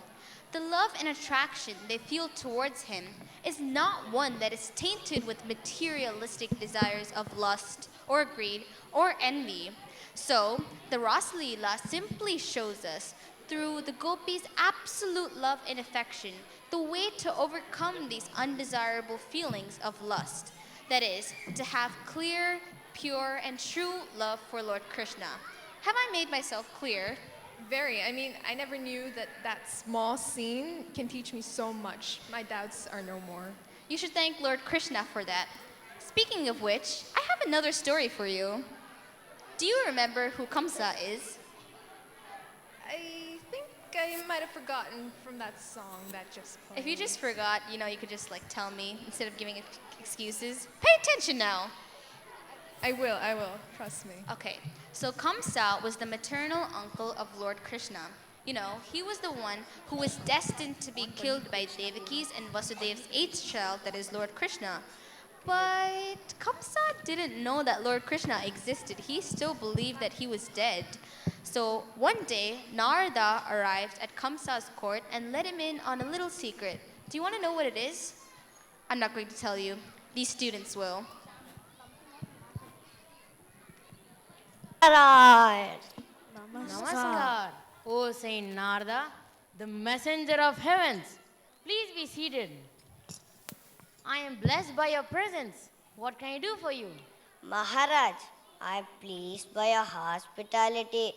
The love and attraction they feel towards him is not one that is tainted with materialistic desires of lust or greed or envy. So, the Ras Leela simply shows us, through the gopis' absolute love and affection, the way to overcome these undesirable feelings of lust. That is, to have clear, pure, and true love for Lord Krishna. Have I made myself clear? Very. I mean, I never knew that that small scene can teach me so much. My doubts are no more. You should thank Lord Krishna for that. Speaking of which, I have another story for you. Do you remember who Kamsa is? I think I might have forgotten from that song that just played. If you just forgot, you could just tell me instead of giving excuses. Pay attention now. I will. Trust me. Okay, so Kamsa was the maternal uncle of Lord Krishna. He was the one who was destined to be killed by Devaki's and Vasudev's eighth child, that is Lord Krishna. But Kamsa didn't know that Lord Krishna existed. He still believed that he was dead. So one day, Narada arrived at Kamsa's court and let him in on a little secret. Do you want to know what it is? I'm not going to tell you. These students will. Namaskar. O Saint Narada, the messenger of heavens, please be seated. I am blessed by your presence. What can I do for you? Maharaj, I am pleased by your hospitality.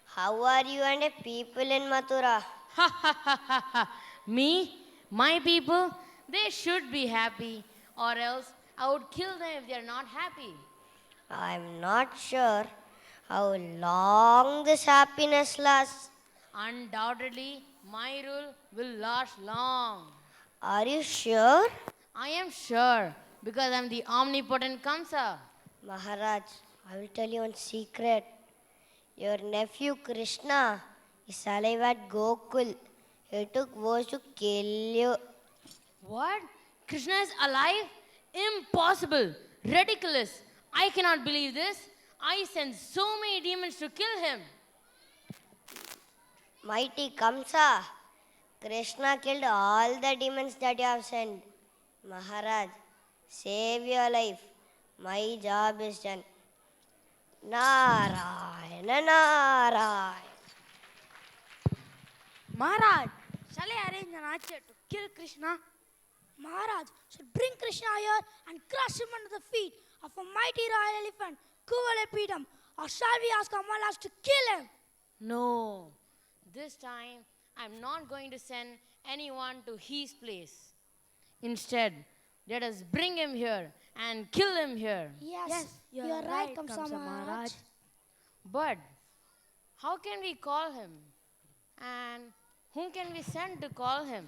How are you and the people in Mathura? Me? My people? They should be happy, or else I would kill them if they are not happy. I am not sure how long this happiness lasts. Undoubtedly, my rule will last long. Are you sure? I am sure, because I am the omnipotent Kamsa. Maharaj, I will tell you one secret. Your nephew Krishna is alive at Gokul. He took vows to kill you. What? Krishna is alive? Impossible. Ridiculous. I cannot believe this. I sent so many demons to kill him. Mighty Kamsa, Krishna killed all the demons that you have sent. Maharaj, save your life. My job is done. Narayana, Narayana. Maharaj, shall I arrange an archer to kill Krishna? Maharaj should bring Krishna here and crush him under the feet of a mighty royal elephant, Kuvalepidam, or shall we ask Amalas to kill him? No. This time, I'm not going to send anyone to his place. Instead, let us bring him here and kill him here. Yes, you're right, Kamsa Maharaj. But how can we call him? And whom can we send to call him?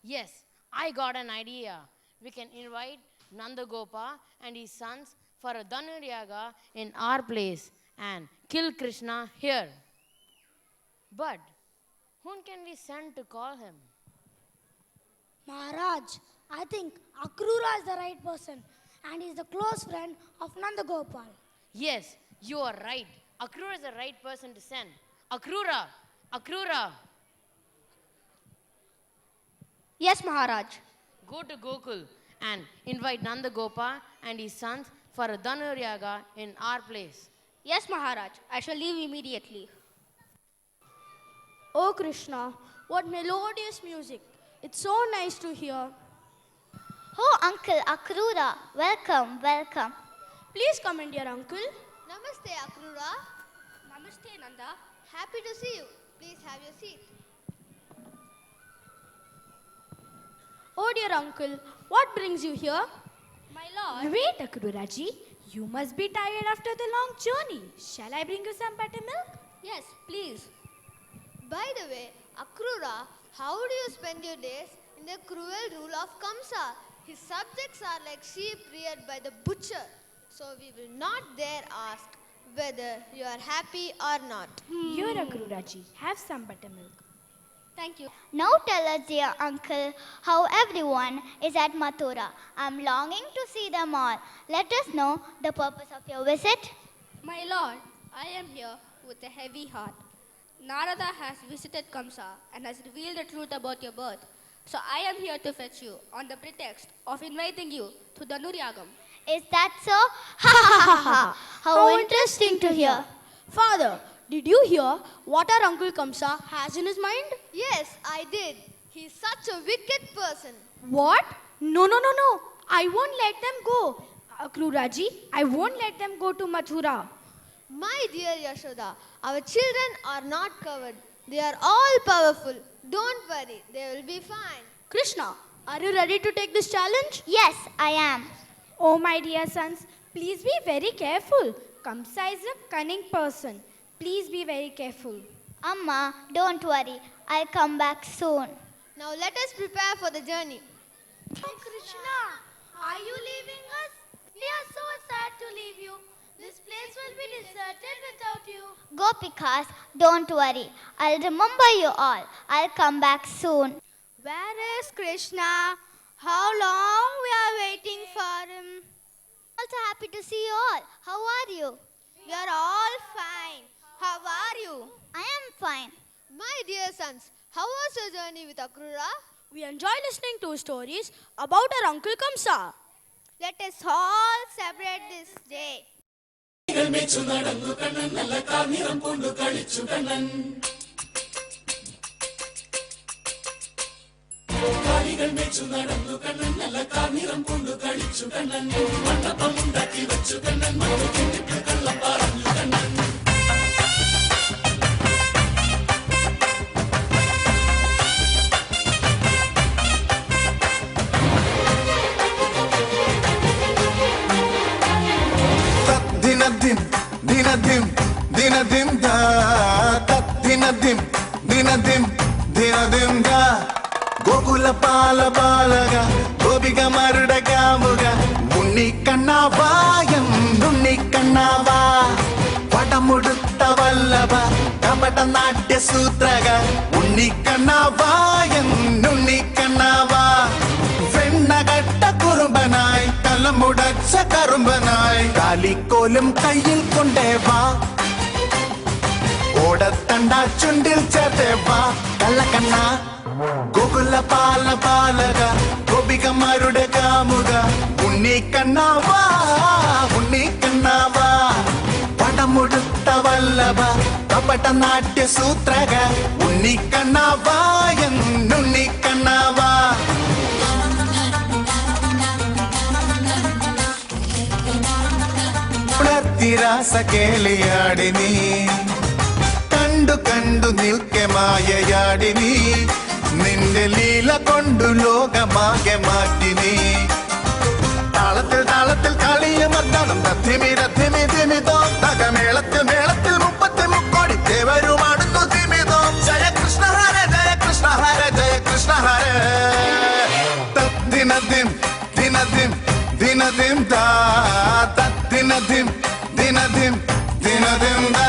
Yes, I got an idea. We can invite Nandagopa and his sons for a Dhanuryaga in our place and kill Krishna here. But whom can we send to call him? Maharaj, I think Akrura is the right person and he's the close friend of Nandagopal. Yes, you are right. Akrura is the right person to send. Akrura! Akrura! Yes, Maharaj. Go to Gokul and invite Nandagopa and his sons for a Dhanuryaga in our place. Yes, Maharaj. I shall leave immediately. Oh, Krishna, what melodious music. It's so nice to hear. Oh, Uncle Akrura, welcome, welcome. Please come in, dear uncle. Namaste, Akrura. Namaste, Nanda. Happy to see you. Please have your seat. Oh, dear uncle, what brings you here? My lord. Wait, Akruraji. You must be tired after the long journey. Shall I bring you some buttermilk? Yes, please. By the way, Akrura, how do you spend your days in the cruel rule of Kamsa? His subjects are like sheep reared by the butcher. So we will not dare ask whether you are happy or not. Here, Akruraji. Have some buttermilk. Thank you. Now tell us, dear uncle, how everyone is at Mathura. I'm longing to see them all. Let us know the purpose of your visit. My lord, I am here with a heavy heart. Narada has visited Kamsa and has revealed the truth about your birth. So I am here to fetch you on the pretext of inviting you to the Nuryagam. Is that so? Ha ha ha ha! How interesting to hear. Father, did you hear what our Uncle Kamsa has in his mind? Yes, I did. He's such a wicked person. What? No. I won't let them go. Akruraji, I won't let them go to Mathura. My dear Yashoda, our children are not covered. They are all powerful. Don't worry, they will be fine. Krishna, are you ready to take this challenge? Yes, I am. Oh, my dear sons, please be very careful. Kamsa is a cunning person. Please be very careful. Amma, don't worry. I'll come back soon. Now let us prepare for the journey. Oh, Krishna, are you leaving us? We are so sad to leave you. This place will be deserted without you. Gopikas, don't worry. I'll remember you all. I'll come back soon. Where is Krishna? How long we are waiting for him? Also happy to see you all. How are you? We are all fine. How are you? I am fine. My dear sons, how was your journey with Akrura? We enjoy listening to stories about our Uncle Kamsa. Let us all celebrate this day. Gokula పాల బాలగా గోపిక మరుడగాముగా ఉన్ని కన్నావాయం నున్ని కన్నావా పటముడుత్తవ വല്ലഭ കപട നാട്യ സൂത്രക ഉണ്ണിക്കണ്ണാവാ എന്നുണ്ണിക്കണ്ണാവാ വെണ്ണകട്ട കുറുമ്പനായി കലമുടച്ച കറുമ്പനായി കാലിക്കോലും കയ്യിൽ കൊണ്ടേവാ ഓടത്തണ്ട ചുണ്ടിൽ ചേർത്തേവാ കള്ളക്കണ്ണ ഗോകുല പാല പാലക ഗോപികമാരുടെ കാമുക ഉണ്ണിക്കണ്ണാവാ ഉണ്ണിക്കണ്ണാവാ പടമുടുത്ത വല്ലഭ കപട നാട്യ സൂത്രക ഉണ്ണിക്കണ്ണാവാ എന്നുണ്ണിക്കണ്ണാവാ ഉണർത്തിരാസ കേളിയാടിനി കണ്ടു കണ്ടു നിൽക്കെ മായയാടിനി നിന്റെ ലീല കൊണ്ടു ലോകമാകെ മാറ്റിനി താളത്തിൽ താളത്തിൽ കളിയ മർദ്ദനം രഥിമി രഥിമി തിമിതോ തകമേളത്തിൽ മേളത്തിൽ 33 ദേവരുമാടുന്നു തിമിതോ ജയ കൃഷ്ണ ഹര ജയ കൃഷ്ണ ഹര ജയ കൃഷ്ണ ഹര ദിനദിം ദിനദിം ദിനദിം ദാ ദിനദിം ദിനദിം ദിനദിം ദാ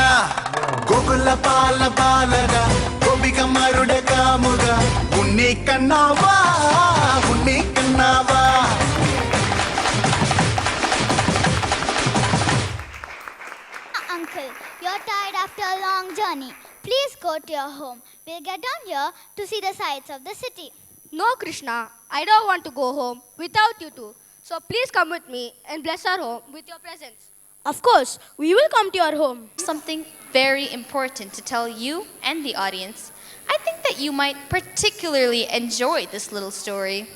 ഗോകുല പാല പാലക ഗോപികമാരുടെ കാമുക ഉണ്ണിക്കണ്ണാവാ ഉണ്ണിക്കണ്ണാവാ. Uncle, you're tired after a long journey. Please go to your home. We'll get down here to see the sights of the city. No, Krishna, I don't want to go home without you two. So please come with me and bless our home with your presence. Of course, we will come to your home. Something very important to tell you and the audience. I think that you might particularly enjoy this little story.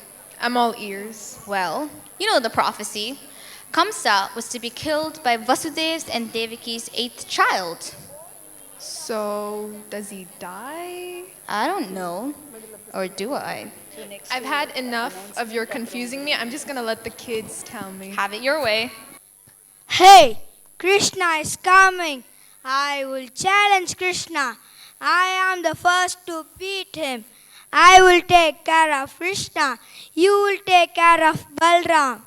I'm all ears. Well, you know the prophecy. Kamsa was to be killed by Vasudev's and Devaki's 8th child. So, does he die? I don't know. Or do I? I've had enough of your confusing me. I'm just gonna let the kids tell me. Have it your way. Hey, Krishna is coming. I will challenge Krishna. I am the first to beat him. I will take care of Krishna. You will take care of Balram.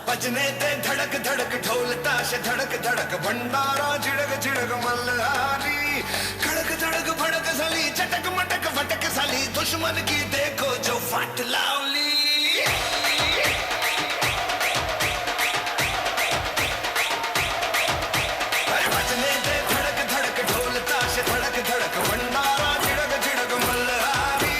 बजने दे धड़क धड़क ढोल ताश धड़क धड़क भंडारा झिड़क झिड़क मल्हारी खड़क धड़क भड़क साली चटक मटक फटक साली दुश्मन की देखो जो फाट लावली अरे बजने दे धड़क धड़क ढोल ताश धड़क धड़क भंडारा झिड़क झिड़क मल्हारी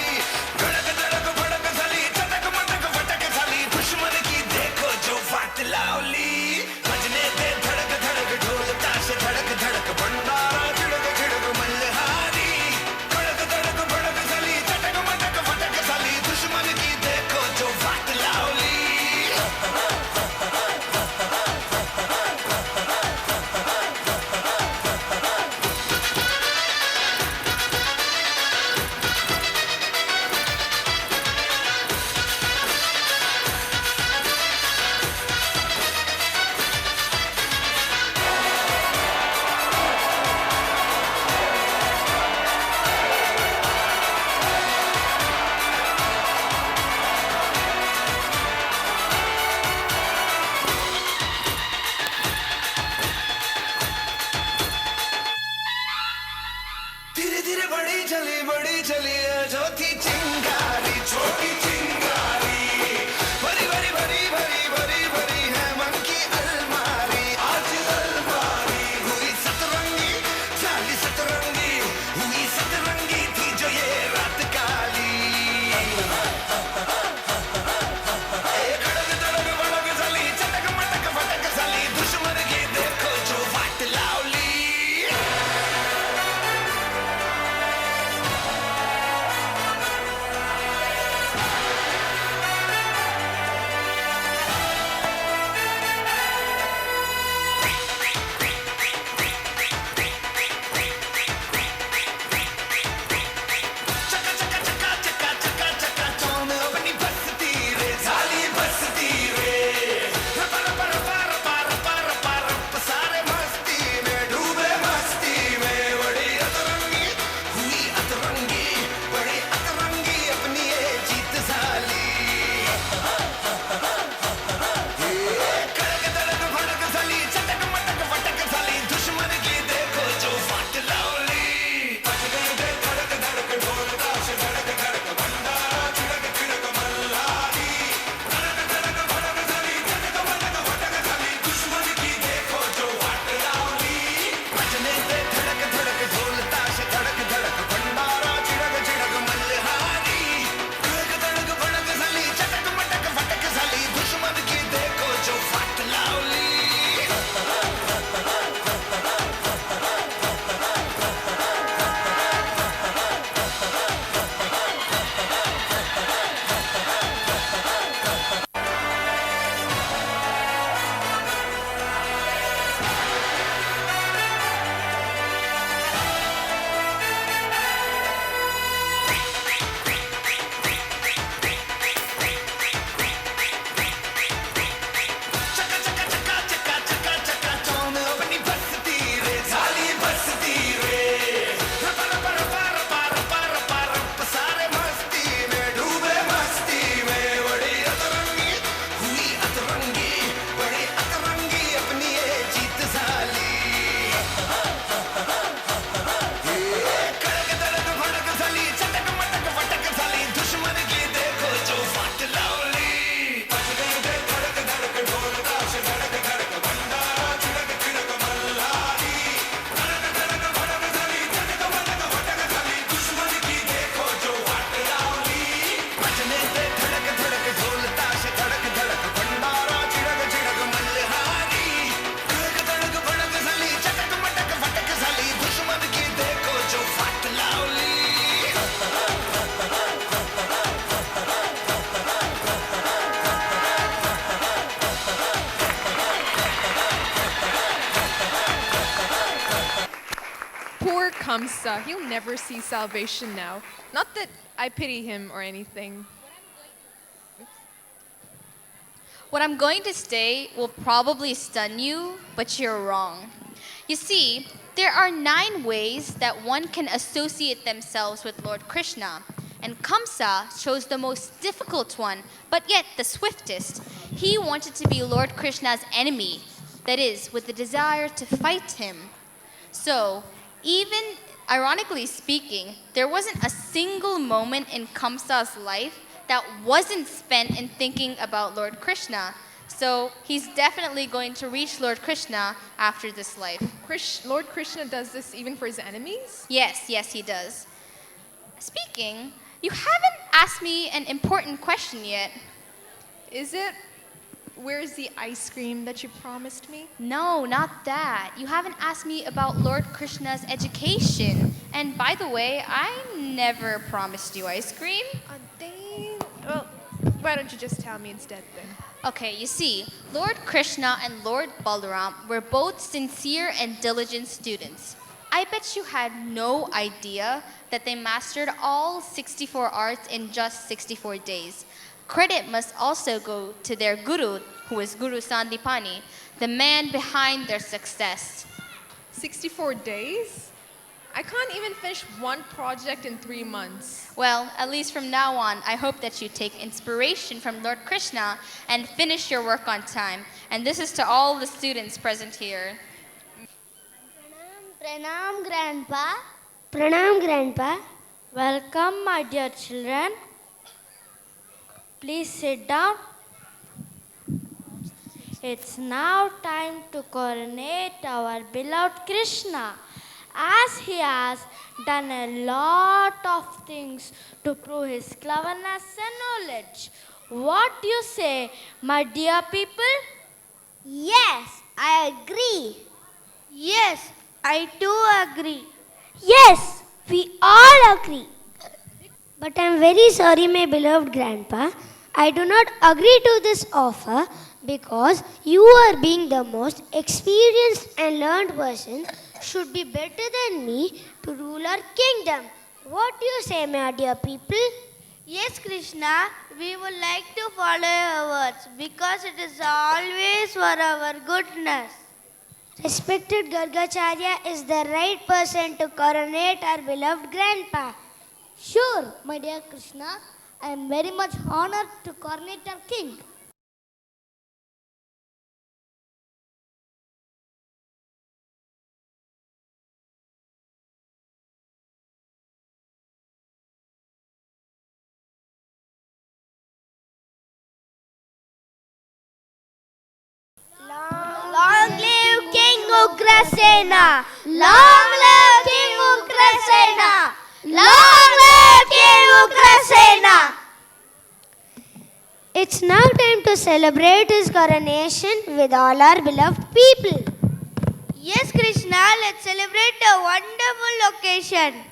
खड़क धड़क भड़क साली चटक मटक फटक साली दुश्मन की देखो जो फाट लावली बजने दे धड़क धड़क ढोल ताश धड़क धड़क भंडारा झिड़क झिड़क मल्हारी खड़क धड़क भड़क साली चटक मटक फटक साली दुश्मन की देखो Poor Kamsa, he'll never see salvation now. Not that I pity him or anything. What I'm going to say will probably stun you, but you're wrong. You see, there are 9 ways that one can associate themselves with Lord Krishna, and Kamsa chose the most difficult one, but yet the swiftest. He wanted to be Lord Krishna's enemy, that is, with the desire to fight him. So, even ironically speaking, there wasn't a single moment in Kamsa's life that wasn't spent in thinking about Lord Krishna. So, he's definitely going to reach Lord Krishna after this life. Lord Krishna does this even for his enemies? Yes, he does. Speaking, you haven't asked me an important question yet. Is it? Where's the ice cream that you promised me? No, not that. You haven't asked me about Lord Krishna's education. And by the way, I never promised you ice cream. Dang. Well, why don't you just tell me instead then? Okay, you see, Lord Krishna and Lord Balaram were both sincere and diligent students. I bet you had no idea that they mastered all 64 arts in just 64 days. Credit must also go to their guru, who is Guru Sandipani, the man behind their success. 64 days? I can't even finish one project in 3 months. Well, at least from now on, I hope that you take inspiration from Lord Krishna and finish your work on time. And this is to all the students present here. Pranam, Grandpa. Pranam, Grandpa. Welcome, my dear children. Please sit down. It's now time to coronate our beloved Krishna, as he has done a lot of things to prove his cleverness and knowledge. What do you say, my dear people? Yes, I agree. Yes, I too agree. Yes, we all agree. But I am very sorry, my beloved Grandpa. I do not agree to this offer because you are being the most experienced and learned person should be better than me to rule our kingdom. What do you say, my dear people? Yes, Krishna, we would like to follow your words because it is always for our goodness. Respected Gargacharya is the right person to coronate our beloved Grandpa. Sure, my dear Krishna, I am very much honored to coronate our king. Long live King Ugrasena! Long live King Ugrasena! Long live King Ugrasena! It's now time to celebrate his coronation with all our beloved people. Yes, Krishna, let's celebrate a wonderful occasion.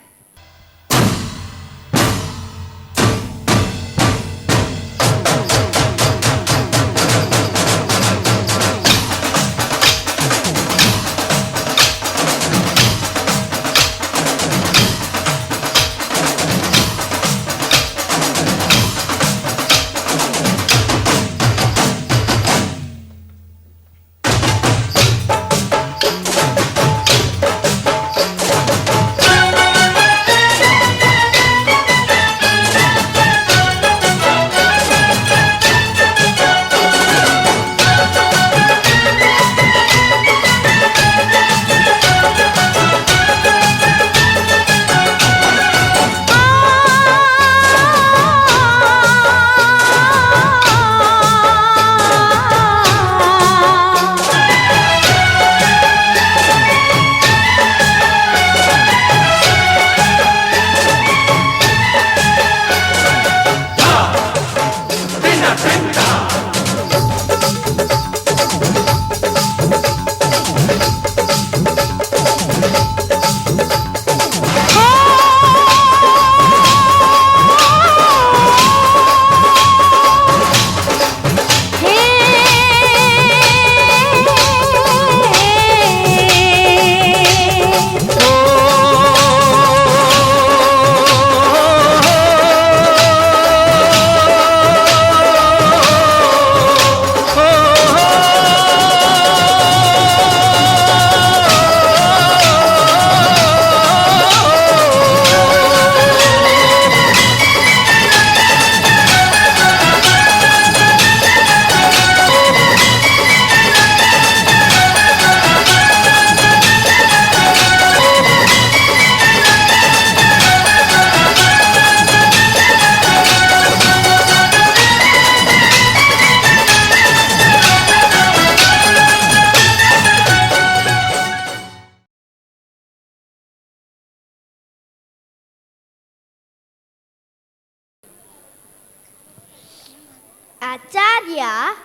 Acharya,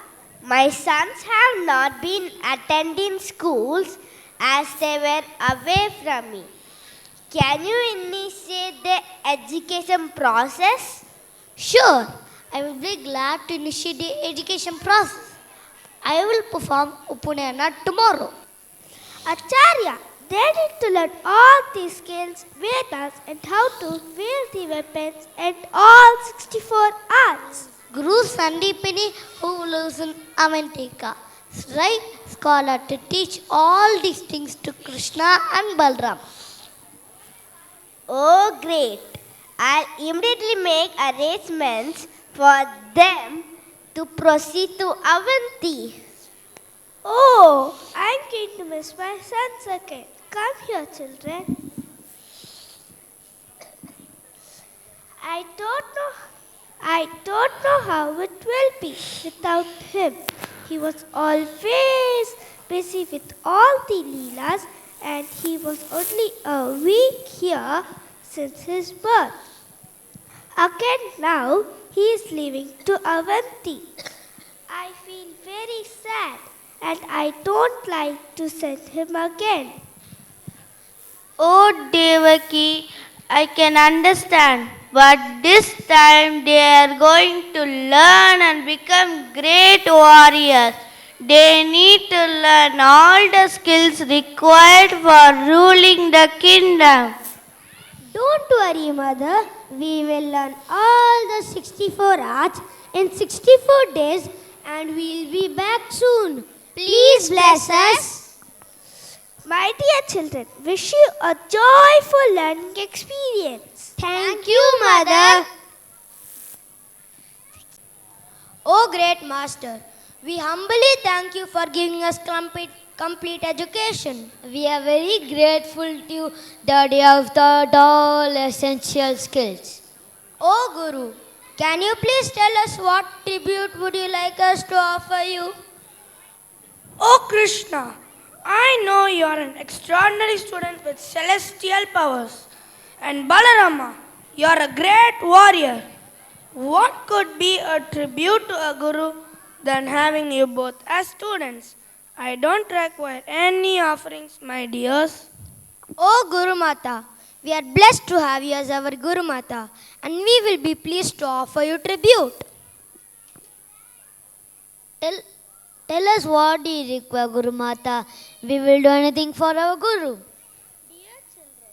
my sons have not been attending schools as they were away from me. Can you initiate the education process? Sure, I will be glad to initiate the education process. I will perform Upanayana tomorrow. Acharya, they need to learn all these skills, Vedas, and how to wield the weapons and all 64 arts. Guru Sandipini, who lives in Avantika, is right scholar to teach all these things to Krishna and Balram. Oh, great. I'll immediately make arrangements for them to proceed to Avanti. Oh, I'm going to miss my sons again. Come here, children. I don't know how it will be without him. He was always busy with all the leelas, and he was only a week here since his birth. Again now he is leaving to Avanti. I feel very sad, and I don't like to send him again. Oh Devaki, I can understand, but this time they are going to learn and become great warriors. They need to learn all the skills required for ruling the kingdom. Don't worry, mother. We will learn all the 64 arts in 64 days, and we'll be back soon. Please bless us. My dear children, wish you a joyful learning experience. Thank you, Mother. Oh, great Master, we humbly thank you for giving us complete education. We are very grateful to you that you have taught all essential skills. Oh, Guru, can you please tell us what tribute would you like us to offer you? Oh Krishna, I know you are an extraordinary student with celestial powers. And Balarama, you are a great warrior. What could be a tribute to a guru than having you both as students? I don't require any offerings, my dears. Oh Guru Mata, we are blessed to have you as our Guru Mata, and we will be pleased to offer you tribute. Tell us what do you require, Guru Mata. We will do anything for our Guru. Dear children,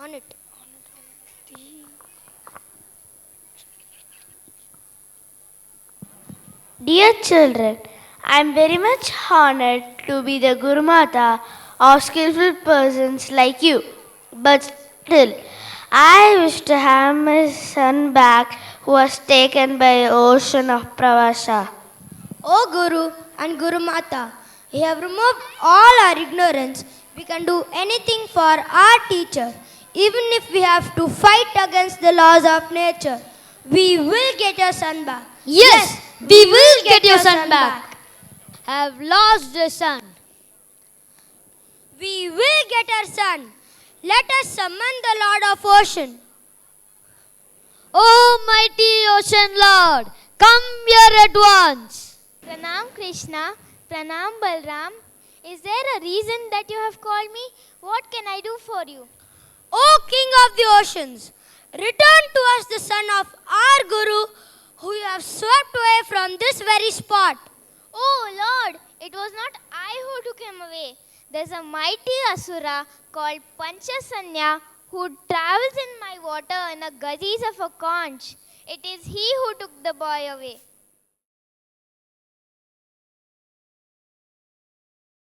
on it. Dear children, I am very much honored to be the Guru Mata of skillful persons like you. But still, I wish to have my son back who was taken by the ocean of Pravasa. Oh Guru and Guru Mata, we have removed all our ignorance. We can do anything for our teacher, even if we have to fight against the laws of nature. We will get your son back. Yes, we will get your son back. Have lost a son. We will get our son. Let us summon the Lord of Ocean. Oh mighty Ocean Lord, come here at once. Pranam Krishna, Pranam Balram. Is there a reason that you have called me? What can I do for you? O King of the Oceans, return to us the son of our Guru, who you have swept away from this very spot. Oh Lord, it was not I who took him away. There's a mighty Asura called Panchasanya who travels in my water in a guise of a conch. It is he who took the boy away.